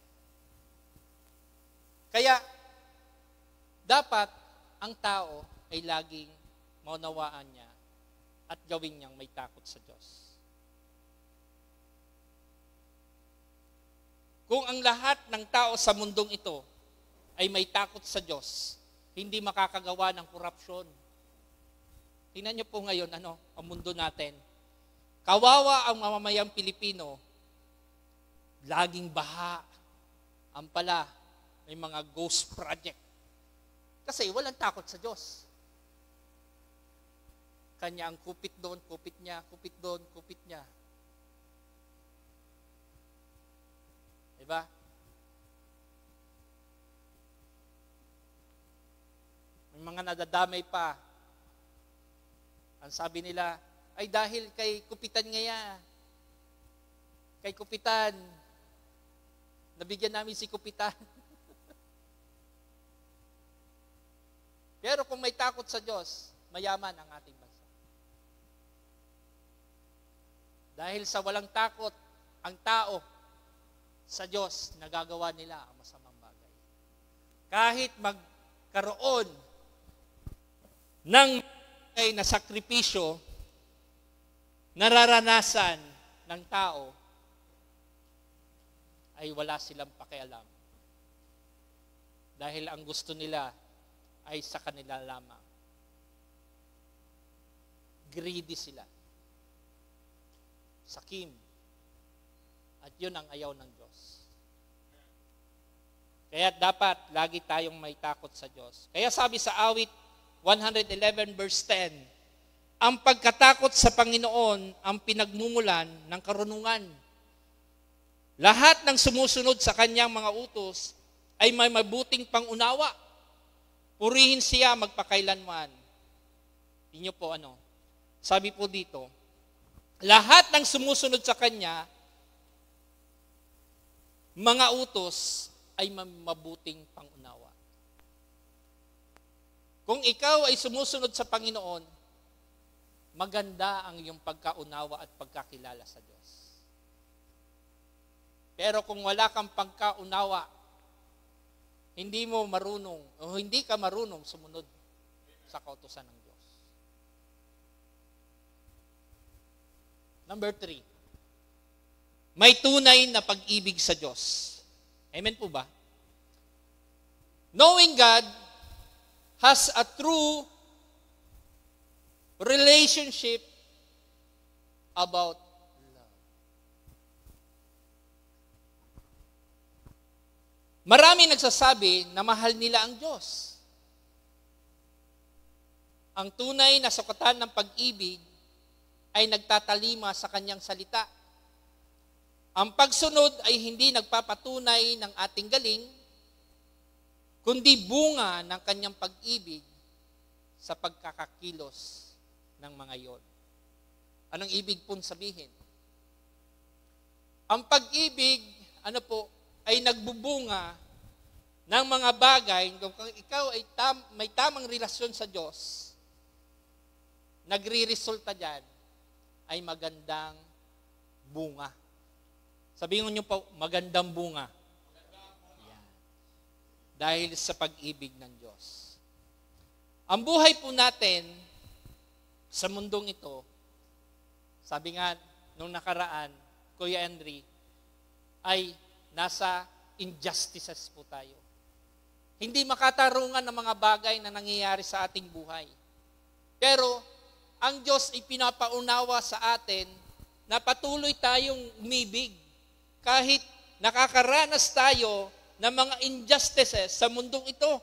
Kaya, dapat ang tao ay laging maunawaan niya at gawin niyang may takot sa Diyos. Kung ang lahat ng tao sa mundong ito ay may takot sa Diyos, hindi makakagawa ng korupsyon. Tingnan niyo po ngayon, ang mundo natin. Kawawa ang mamamayang Pilipino, laging baha. Ang pala, may mga ghost project. Kasi walang takot sa Diyos. Kanya ang kupit doon, kupit niya, kupit doon, kupit niya. Diba? May mga nadadamay pa. Ang sabi nila, ay dahil kay kupitan ngaya. Kay kupitan. Nabigyan namin si kupitan. Pero kung may takot sa Diyos, mayaman ang ating bansa. Dahil sa walang takot, ang tao sa Diyos, nagagawa nila ang masamang bagay. Kahit magkaroon ng na sakripisyo, nararanasan ng tao, ay wala silang pakialam. Dahil ang gusto nila ay sa kanila lamang. Greedy sila. Sakim. At yun ang ayaw ng Diyos. Kaya dapat lagi tayong may takot sa Diyos. Kaya sabi sa awit 111 verse 10, ang pagkatakot sa Panginoon ang pinagmumulan ng karunungan. Lahat ng sumusunod sa kanyang mga utos ay may mabuting pangunawa. Purihin siya magpakailanman. Tingnan po sabi po dito, lahat ng sumusunod sa kanya, mga utos ay mabuting pangunawa. Kung ikaw ay sumusunod sa Panginoon, maganda ang iyong pagkaunawa at pagkakilala sa Diyos. Pero kung wala kang pagkaunawa, hindi mo marunong o hindi ka marunong sumunod sa kautusan ng Diyos. Number 3, may tunay na pag-ibig sa Diyos. Amen po ba? Knowing God has a true relationship about love. Marami nagsasabi na mahal nila ang Diyos. Ang tunay na sukatan ng pag-ibig ay nagtatalima sa kanyang salita. Ang pagsunod ay hindi nagpapatunay ng ating galing, kundi bunga ng kanyang pag-ibig sa pagkakakilos ng mga iyon. Anong ibig pong sabihin? Ang pag-ibig, ay nagbubunga ng mga bagay, kung ikaw ay may tamang relasyon sa Diyos, nagre-resulta dyan ay magandang bunga. Sabihin niyo po, magandang bunga. dahil sa pag-ibig ng Diyos. Ang buhay po natin sa mundong ito, sabi nga nung nakaraan, Kuya Henry, ay nasa injustices po tayo. Hindi makatarungan ng mga bagay na nangyayari sa ating buhay. Pero ang Diyos ay pinapaunawa sa atin na patuloy tayong umibig kahit nakakaranas tayo ng mga injustices sa mundong ito.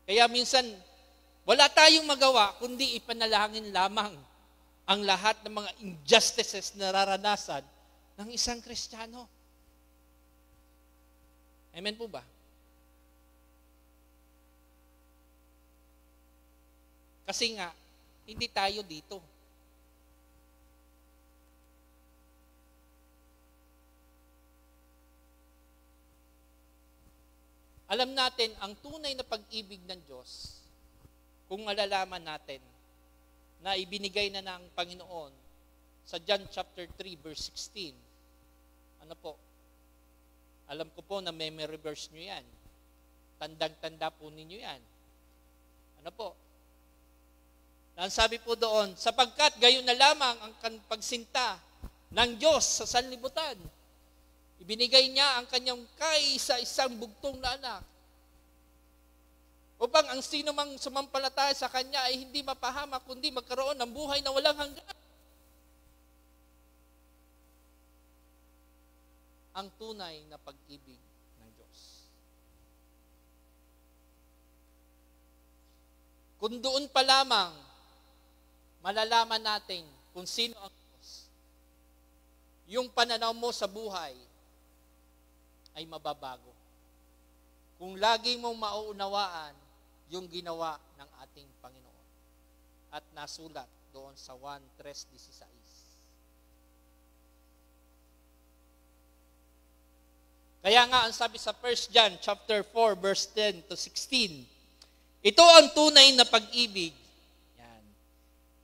Kaya minsan, wala tayong magawa kundi ipanalangin lamang ang lahat ng mga injustices na nararanasan ng isang Kristiyano. Amen po ba? Kasi nga, hindi tayo dito. Alam natin, ang tunay na pag-ibig ng Diyos, kung malalaman natin, na ibinigay na ng Panginoon sa John chapter 3, verse 16. Ano po? Alam ko po na memory verse nyo yan. Tandang-tanda po ninyo yan. Ano po? Ang sabi po doon, sapagkat gayon na lamang ang pagsinta ng Diyos sa sanlibutan. Ibinigay niya ang kanyang kaisa-isang bugtong na anak. Upang ang sino mang sumampalataya sa kanya ay hindi mapahamak, kundi magkaroon ng buhay na walang hanggan. Ang tunay na pag-ibig ng Diyos. Kung doon pa lamang, malalaman natin kung sino ang Diyos. Yung pananaw mo sa buhay ay mababago. Kung lagi mong mauunawaan yung ginawa ng ating Panginoon. At nasulat doon sa 1:3:16. Kaya nga ang sabi sa 1 John chapter 4 verse 10 to 16, ito ang tunay na pag-ibig. Yan.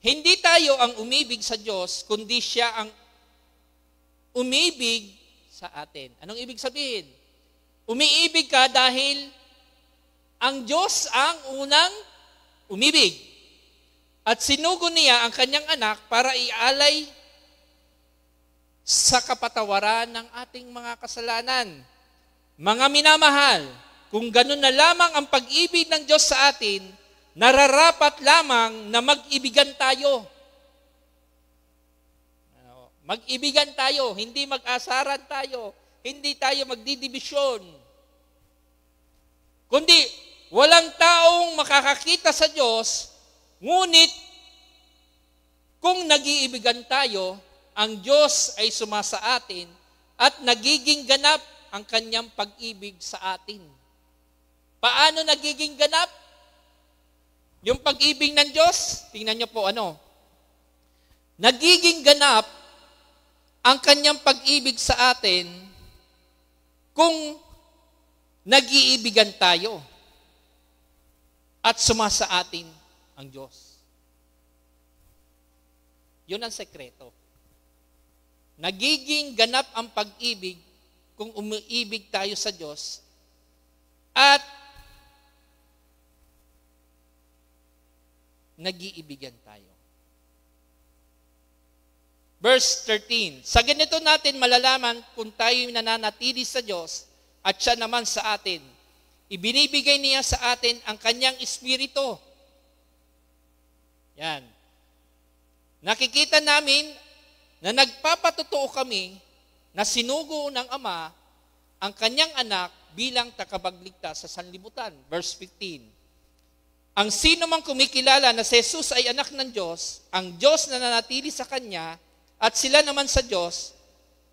Hindi tayo ang umibig sa Diyos, kundi siya ang umibig sa atin. Anong ibig sabihin? Umiibig ka dahil ang Diyos ang unang umibig. At sinugo niya ang kanyang anak para ialay sa kapatawaran ng ating mga kasalanan. Mga minamahal, kung ganun na lamang ang pag-ibig ng Diyos sa atin, nararapat lamang na mag-ibigan tayo. Mag-ibigan tayo, hindi mag-asaran tayo, hindi tayo magdidibisyon. Kundi, walang taong makakakita sa Diyos, ngunit kung nag-iibigan tayo, ang Diyos ay sumasa atin at nagiging ganap ang kanyang pag-ibig sa atin. Paano nagiging ganap? Yung pag-ibig ng Diyos, tingnan niyo po nagiging ganap ang kanyang pag-ibig sa atin kung nag-iibigan tayo at sumasa atin ang Diyos. Yun ang sekreto. Nagiging ganap ang pag-ibig kung umiibig tayo sa Diyos at nag-iibigan tayo. Verse 13, sa ganito natin malalaman kung tayo nananatili sa Diyos at siya naman sa atin. Ibinibigay niya sa atin ang kanyang espiritu. Yan. Nakikita namin na nagpapatotoo kami na sinugo ng Ama ang kanyang anak bilang takabagligtas sa sanlibutan. Verse 15, ang sino mang kumikilala na si Jesus ay anak ng Diyos, ang Diyos na nanatili sa kanya, at sila naman sa Diyos,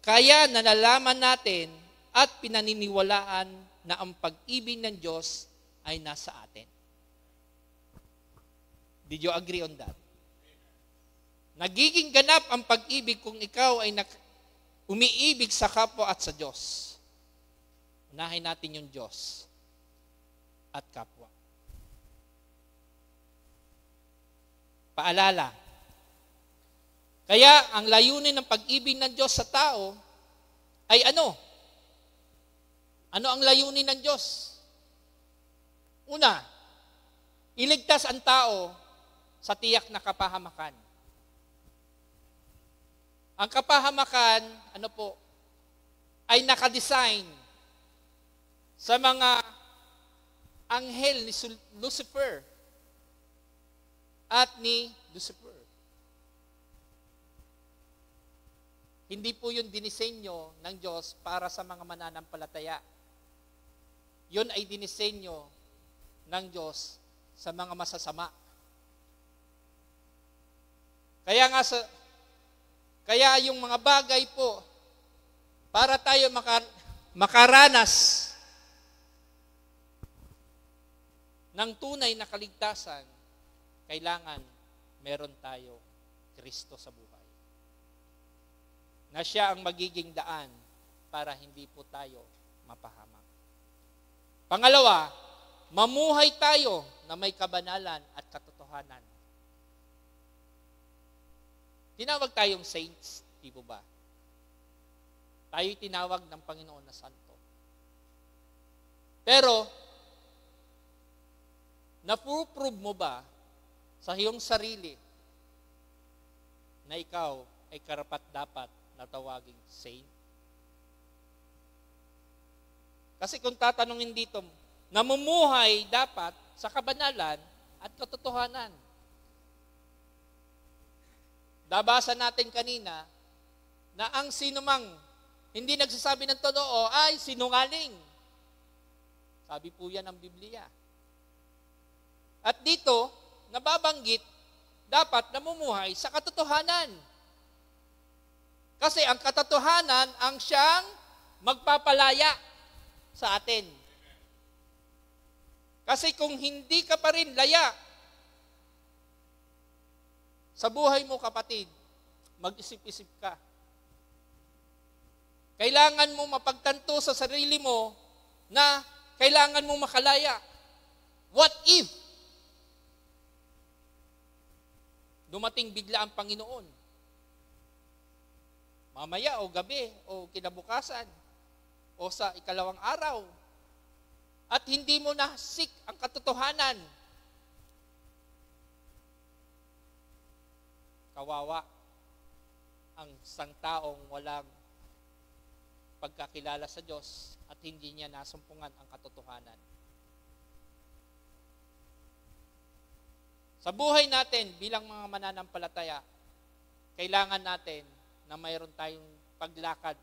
kaya nalalaman natin at pinaniniwalaan na ang pag-ibig ng Diyos ay nasa atin. Did you agree on that? Nagiging ganap ang pag-ibig kung ikaw ay umiibig sa kapwa at sa Diyos. Unahin natin yung Diyos at kapwa. Paalala, kaya ang layunin ng pag-ibig ng Diyos sa tao ay ano? Ano ang layunin ng Diyos? Una, iligtas ang tao sa tiyak na kapahamakan. Ang kapahamakan, ay nakadesign sa mga anghel ni Lucifer at ni Lucifer. Hindi po yun dinisenyo ng Diyos para sa mga mananampalataya. Yun ay dinisenyo ng Diyos sa mga masasama. Kaya yung mga bagay po, para tayo makaranas ng tunay na kaligtasan, kailangan meron tayo Kristo sa buhay. Na siya ang magiging daan para hindi po tayo mapahamak. Pangalawa, mamuhay tayo na may kabanalan at katotohanan. Tinawag tayong saints, di po ba? Tayo'y tinawag ng Panginoon na santo. Pero, napuprove mo ba sa iyong sarili na ikaw ay karapat-dapat na tawaging saint? Kasi kung tatanungin dito, namumuhay dapat sa kabanalan at katotohanan. Nabasa natin kanina na ang sinumang hindi nagsasabi ng totoo ay sinungaling. Sabi po yan ng Biblia. At dito, nababanggit, dapat namumuhay sa katotohanan. Kasi ang katotohanan ang siyang magpapalaya sa atin. Kasi kung hindi ka pa rin laya sa buhay mo, kapatid, mag-isip-isip ka. Kailangan mo mapagtanto sa sarili mo na kailangan mo makalaya. What if dumating bigla ang Panginoon? Mamaya o gabi o kinabukasan o sa ikalawang araw. At hindi mo na-seek ang katotohanan. Kawawa ang isang taong walang pagkakilala sa Diyos at hindi niya nasumpungan ang katotohanan. Sa buhay natin bilang mga mananampalataya, kailangan natin na mayroon tayong paglakad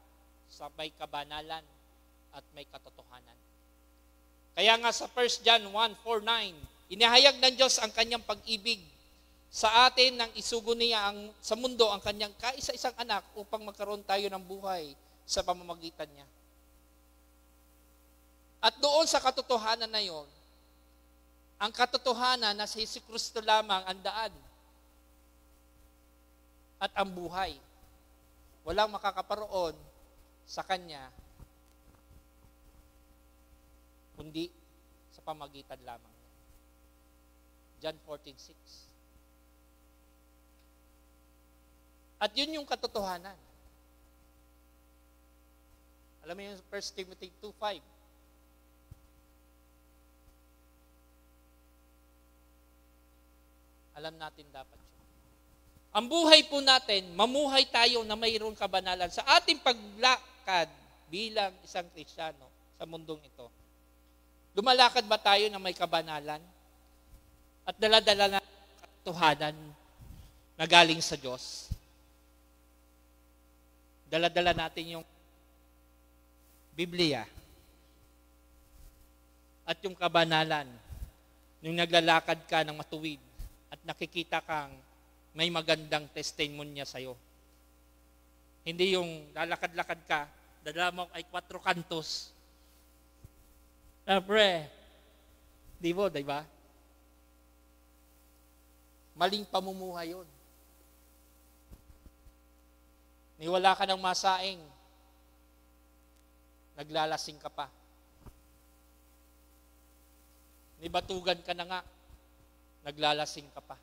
sa may kabanalan at may katotohanan. Kaya nga sa 1 John 1:4-9, inihayag ng Diyos ang kanyang pag-ibig sa atin nang isugo niya sa mundo ang kanyang kaisa-isang anak upang magkaroon tayo ng buhay sa pamamagitan niya. At doon sa katotohanan na yon, ang katotohanan na si Jesucristo lamang ang daan at ang buhay. Walang makakaparoon sa Kanya kundi sa pamagitan lamang. John 14:6. At yun yung katotohanan. Alam mo yung 1 Timothy 2:5. Alam natin dapat yun. Ang buhay po natin, mamuhay tayo na mayroong kabanalan sa ating paglakad bilang isang Kristiyano sa mundong ito. Lumalakad ba tayo na may kabanalan? At dala-dala na katotohanan na galing sa Diyos? Dala-dala natin yung Biblia at yung kabanalan, yung naglalakad ka ng matuwid at nakikita kang may magandang testimonya sa'yo. Hindi yung lalakad-lakad ka, dala mo ay 4 kantos. Pre, di ba? Maling pamumuhay yun. Niwala ka ng masaing, naglalasing ka pa. Nibatugan ka na nga, naglalasing ka pa.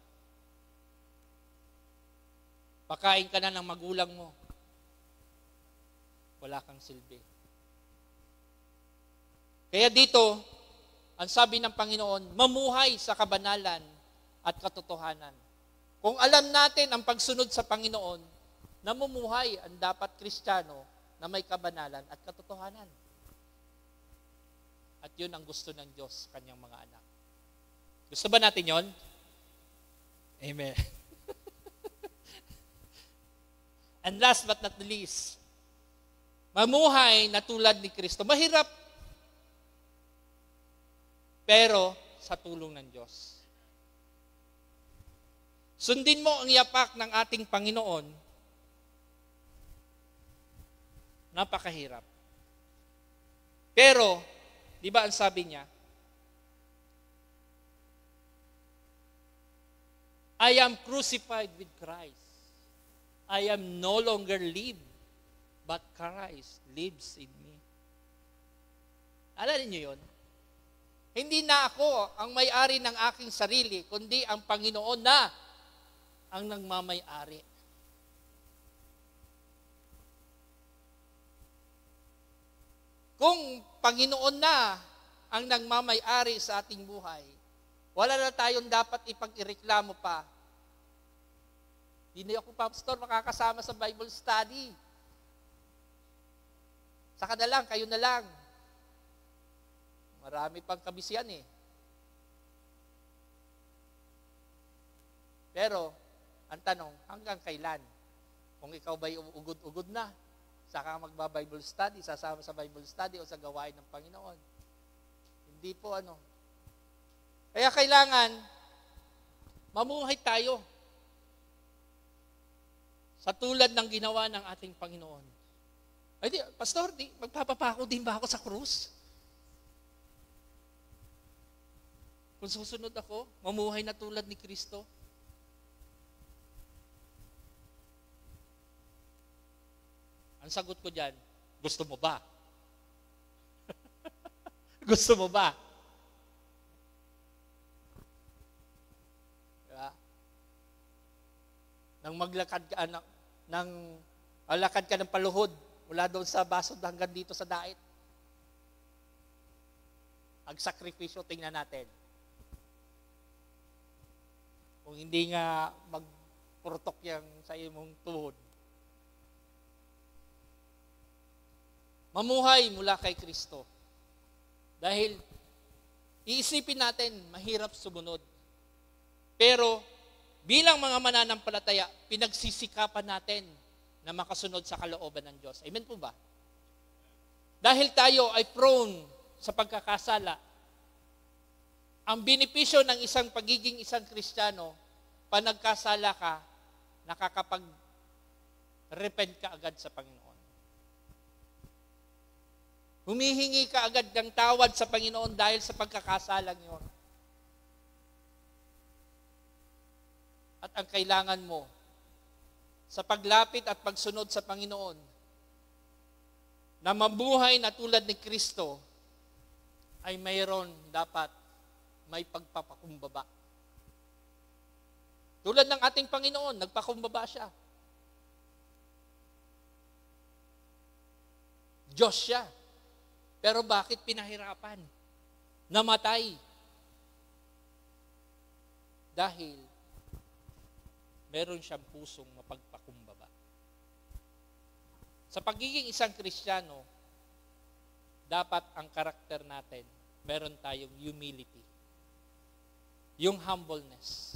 Pakain ka na ng magulang mo, wala kang silbi. Kaya dito, ang sabi ng Panginoon, mamuhay sa kabanalan at katotohanan. Kung alam natin ang pagsunod sa Panginoon, namumuhay ang dapat Kristiyano na may kabanalan at katotohanan. At yun ang gusto ng Diyos sa kanyang mga anak. Gusto ba natin yon? Amen. And last but not the least, mamuhay na tulad ni Kristo. Mahirap, pero sa tulong ng Diyos. Sundin mo ang yapak ng ating Panginoon, napakahirap. Pero, di ba ang sabi niya, I am crucified with Christ. I am no longer live, but Christ lives in me. Alala niyo yun? Hindi na ako ang may-ari ng aking sarili, kundi ang Panginoon na ang nagmamay-ari. Kung Panginoon na ang nagmamay-ari sa ating buhay, wala na tayong dapat ipag-ireklamo pa. Hindi ako, Pastor, makakasama sa Bible study. Saka na lang, kayo na lang. Marami pang kabisihan eh. Pero, ang tanong, hanggang kailan? Kung ikaw ba'y ugod-ugod na, saka magba-Bible study, sasama sa Bible study o sa gawain ng Panginoon. Hindi po Kaya kailangan, mamuhay tayo sa tulad ng ginawa ng ating Panginoon. Ay di, Pastor, magpapapako din ba ako sa krus? Kung susunod ako, mamuhay na tulad ni Kristo. Ang sagot ko dyan, gusto mo ba? Gusto mo ba? Diba? Nang maglakad ka, alakad ka ng paluhod, mula doon sa basod hanggang dito sa dait. Ang sakripisyo, tingnan natin. Kung hindi nga magpurtok yang sa imong tuhod. Mamuhay mula kay Kristo. Dahil iisipin natin, mahirap sumunod. Pero bilang mga mananampalataya, pinagsisikapan natin na makasunod sa kalooban ng Diyos. Amen po ba? Dahil tayo ay prone sa pagkakasala, ang benepisyo ng isang pagiging isang Kristiyano, pag nagkasala ka, nakakapag-repent ka agad sa Panginoon. Humihingi ka agad ng tawad sa Panginoon dahil sa pagkakasalang yun. At ang kailangan mo, sa paglapit at pagsunod sa Panginoon, na mabuhay na tulad ni Kristo, ay mayroon dapat may pagpapakumbaba. Tulad ng ating Panginoon, nagpakumbaba siya. Diyos siya. Pero bakit pinahirapan? Namatay. Dahil meron siyang pusong mapagpakumbaba. Sa pagiging isang Kristiyano, dapat ang karakter natin, meron tayong humility. Yung humbleness.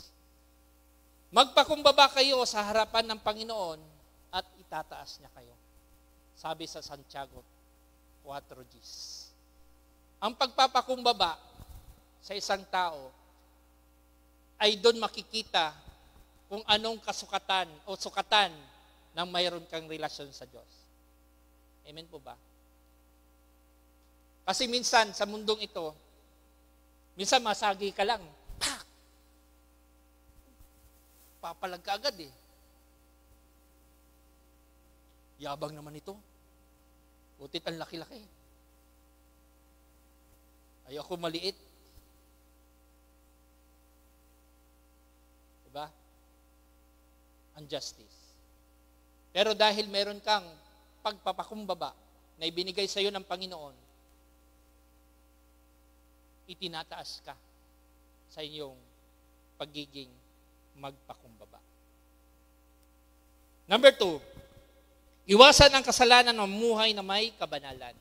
Magpakumbaba kayo sa harapan ng Panginoon at itataas niya kayo. Sabi sa Santiago 4:10. Ang pagpapakumbaba sa isang tao ay doon makikita kung anong kasukatan o sukatan ng mayroon kang relasyon sa Diyos. Amen po ba? Kasi minsan sa mundong ito, minsan masagi ka lang. Pak! Papalag ka agad eh. Yabang naman ito. Butit ang laki-laki. Ayoko maliit. Diba? Unjustice. Pero dahil meron kang pagpapakumbaba na ibinigay sa iyo ng Panginoon, itinataas ka sa iyong pagiging magpakumbaba. Number 2, iwasan ang kasalanan ng muhay na may kabanalan.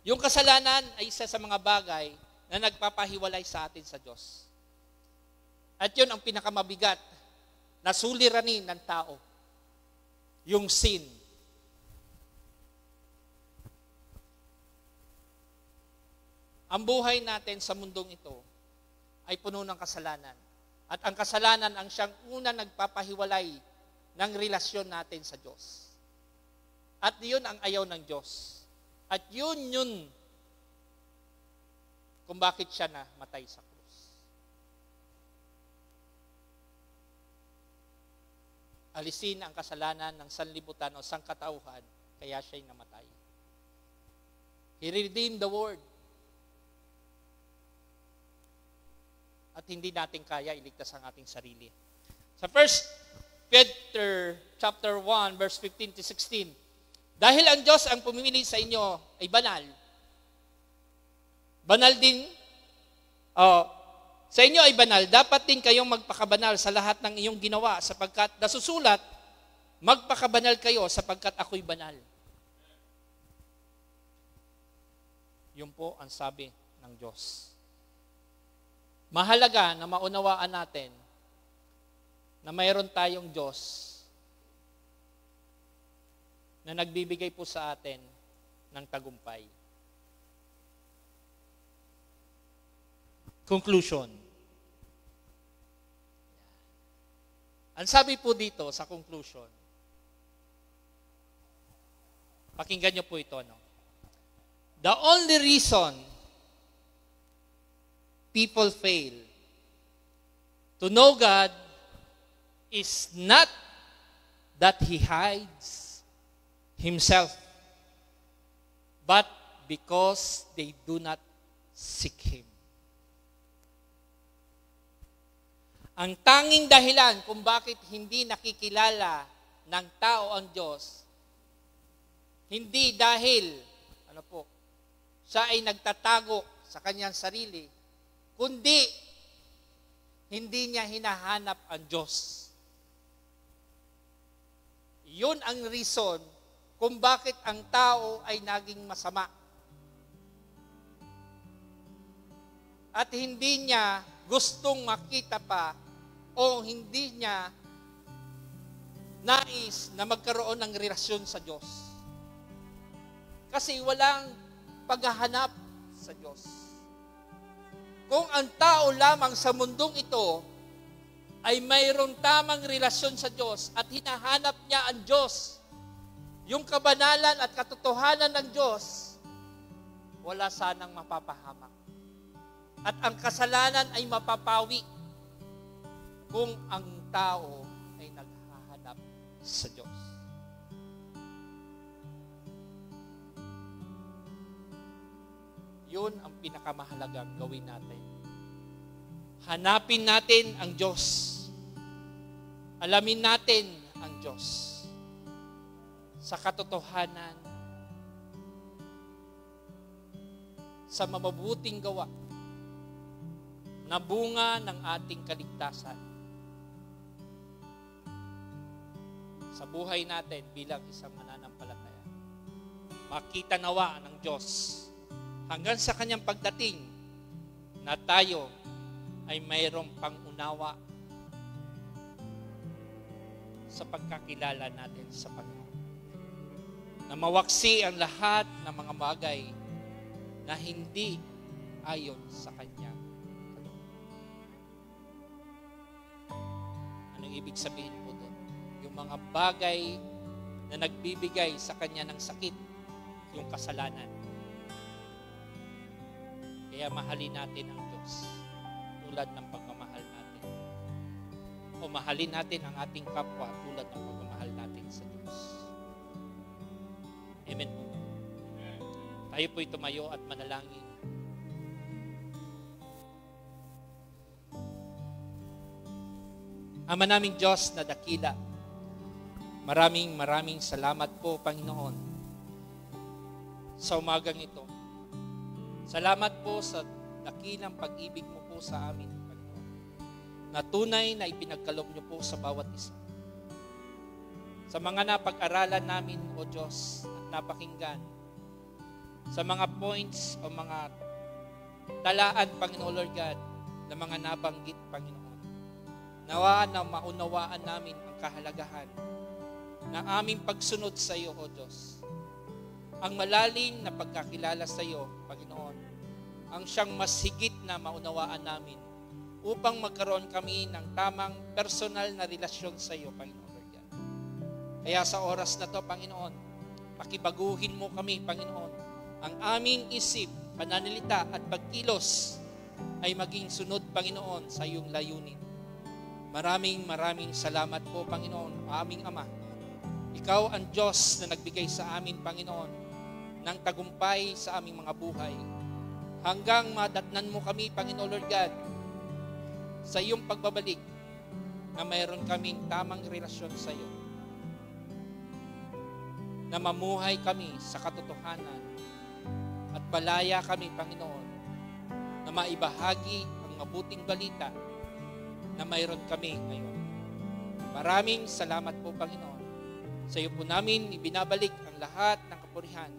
Yung kasalanan ay isa sa mga bagay na nagpapahiwalay sa atin sa Diyos. At yun ang pinakamabigat na suliranin ng tao. Yung sin. Ang buhay natin sa mundong ito ay puno ng kasalanan. At ang kasalanan ang siyang unang nagpapahiwalay ng relasyon natin sa Diyos. At yun ang ayaw ng Diyos. At yun kung bakit siya namatay sa krus. Alisin ang kasalanan ng sanlibutan o sangkatauhan, kaya siya'y namatay. He redeemed the world. At hindi natin kaya iligtas ang ating sarili. Sa 1 Peter chapter 1, verse 15 to 16, dahil ang Diyos ang pumimili sa inyo ay banal. Banal din, sa inyo ay banal, dapat din kayong magpakabanal sa lahat ng iyong ginawa sapagkat nasusulat, magpakabanal kayo sapagkat ako'y banal. Yun po ang sabi ng Diyos. Mahalaga na maunawaan natin na mayroon tayong Diyos na nagbibigay po sa atin ng tagumpay. Conclusion. Ang sabi po dito sa conclusion, pakinggan niyo po ito, no? The only reason people fail to know God is not that He hides Himself, but because they do not seek Him. Ang tanging dahilan kung bakit hindi nakikilala ng tao ang Diyos, hindi dahil, siya ay nagtatago sa kanyang sarili, kundi hindi niya hinahanap ang Diyos. Yun ang reason kung bakit ang tao ay naging masama. At hindi niya gustong makita pa o hindi niya nais na magkaroon ng relasyon sa Diyos. Kasi walang paghahanap sa Diyos. Kung ang tao lamang sa mundong ito ay mayroong tamang relasyon sa Diyos at hinahanap niya ang Diyos, yung kabanalan at katotohanan ng Diyos, wala sanang mapapahamak. At ang kasalanan ay mapapawi kung ang tao ay naghahanap sa Diyos. Yun ang pinakamahalagang gawin natin. Hanapin natin ang Diyos. Alamin natin ang Diyos. Sa katotohanan, sa mabubuting gawa, na bunga ng ating kaligtasan. Sa buhay natin bilang isang mananampalataya. Makita nawa ng Diyos hanggang sa kanyang pagdating na tayo ay mayroong pangunawa sa pagkakilala natin sa Panginoon. Na mawaksi ang lahat ng mga bagay na hindi ayon sa Kanya. Anong ibig sabihin po doon? Yung mga bagay na nagbibigay sa Kanya ng sakit, yung kasalanan. Kaya mahalin natin ang Diyos tulad ng pagmamahal natin. O mahalin natin ang ating kapwa tulad ng pagmamahal natin sa Diyos. Amen po. Tayo po'y tumayo at manalangin. Ama naming Diyos na dakila, maraming salamat po, Panginoon, sa umagang ito. Salamat po sa dakilang pag-ibig mo po sa amin, Panginoon, na tunay na ipinagkaloob niyo po sa bawat isa. Sa mga napag-aralan namin, O Diyos, at napakinggan, sa mga points o mga talaan, Panginoon Lord God, na mga nabanggit, Panginoon, nawa na maunawaan namin ang kahalagahan ng aming pagsunod sa iyo, O Diyos. Ang malalim na pagkakilala sa iyo, Panginoon, ang siyang mas higit na maunawaan namin upang magkaroon kami ng tamang personal na relasyon sa iyo, Panginoon Lord God. Kaya sa oras na to, Panginoon, pakibaguhin mo kami, Panginoon, ang aming isip, pananalita at pagkilos ay maging sunod, Panginoon, sa iyong layunin. Maraming salamat po, Panginoon, aming Ama. Ikaw ang Diyos na nagbigay sa amin, Panginoon, ng tagumpay sa aming mga buhay. Hanggang madatnan mo kami, Panginoon Lord God, sa iyong pagbabalik na mayroon kaming tamang relasyon sa iyo. Na mamuhay kami sa katotohanan at malaya kami, Panginoon, na maibahagi ang mabuting balita na mayroon kami ngayon. Maraming salamat po, Panginoon. Sa iyo po namin ibinabalik ang lahat ng kapurihan,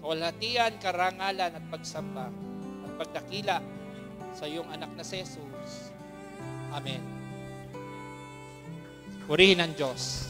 kawalhatian, karangalan at pagsamba at pagdakila sa iyong anak na si Jesus. Amen. Purihin ang Diyos.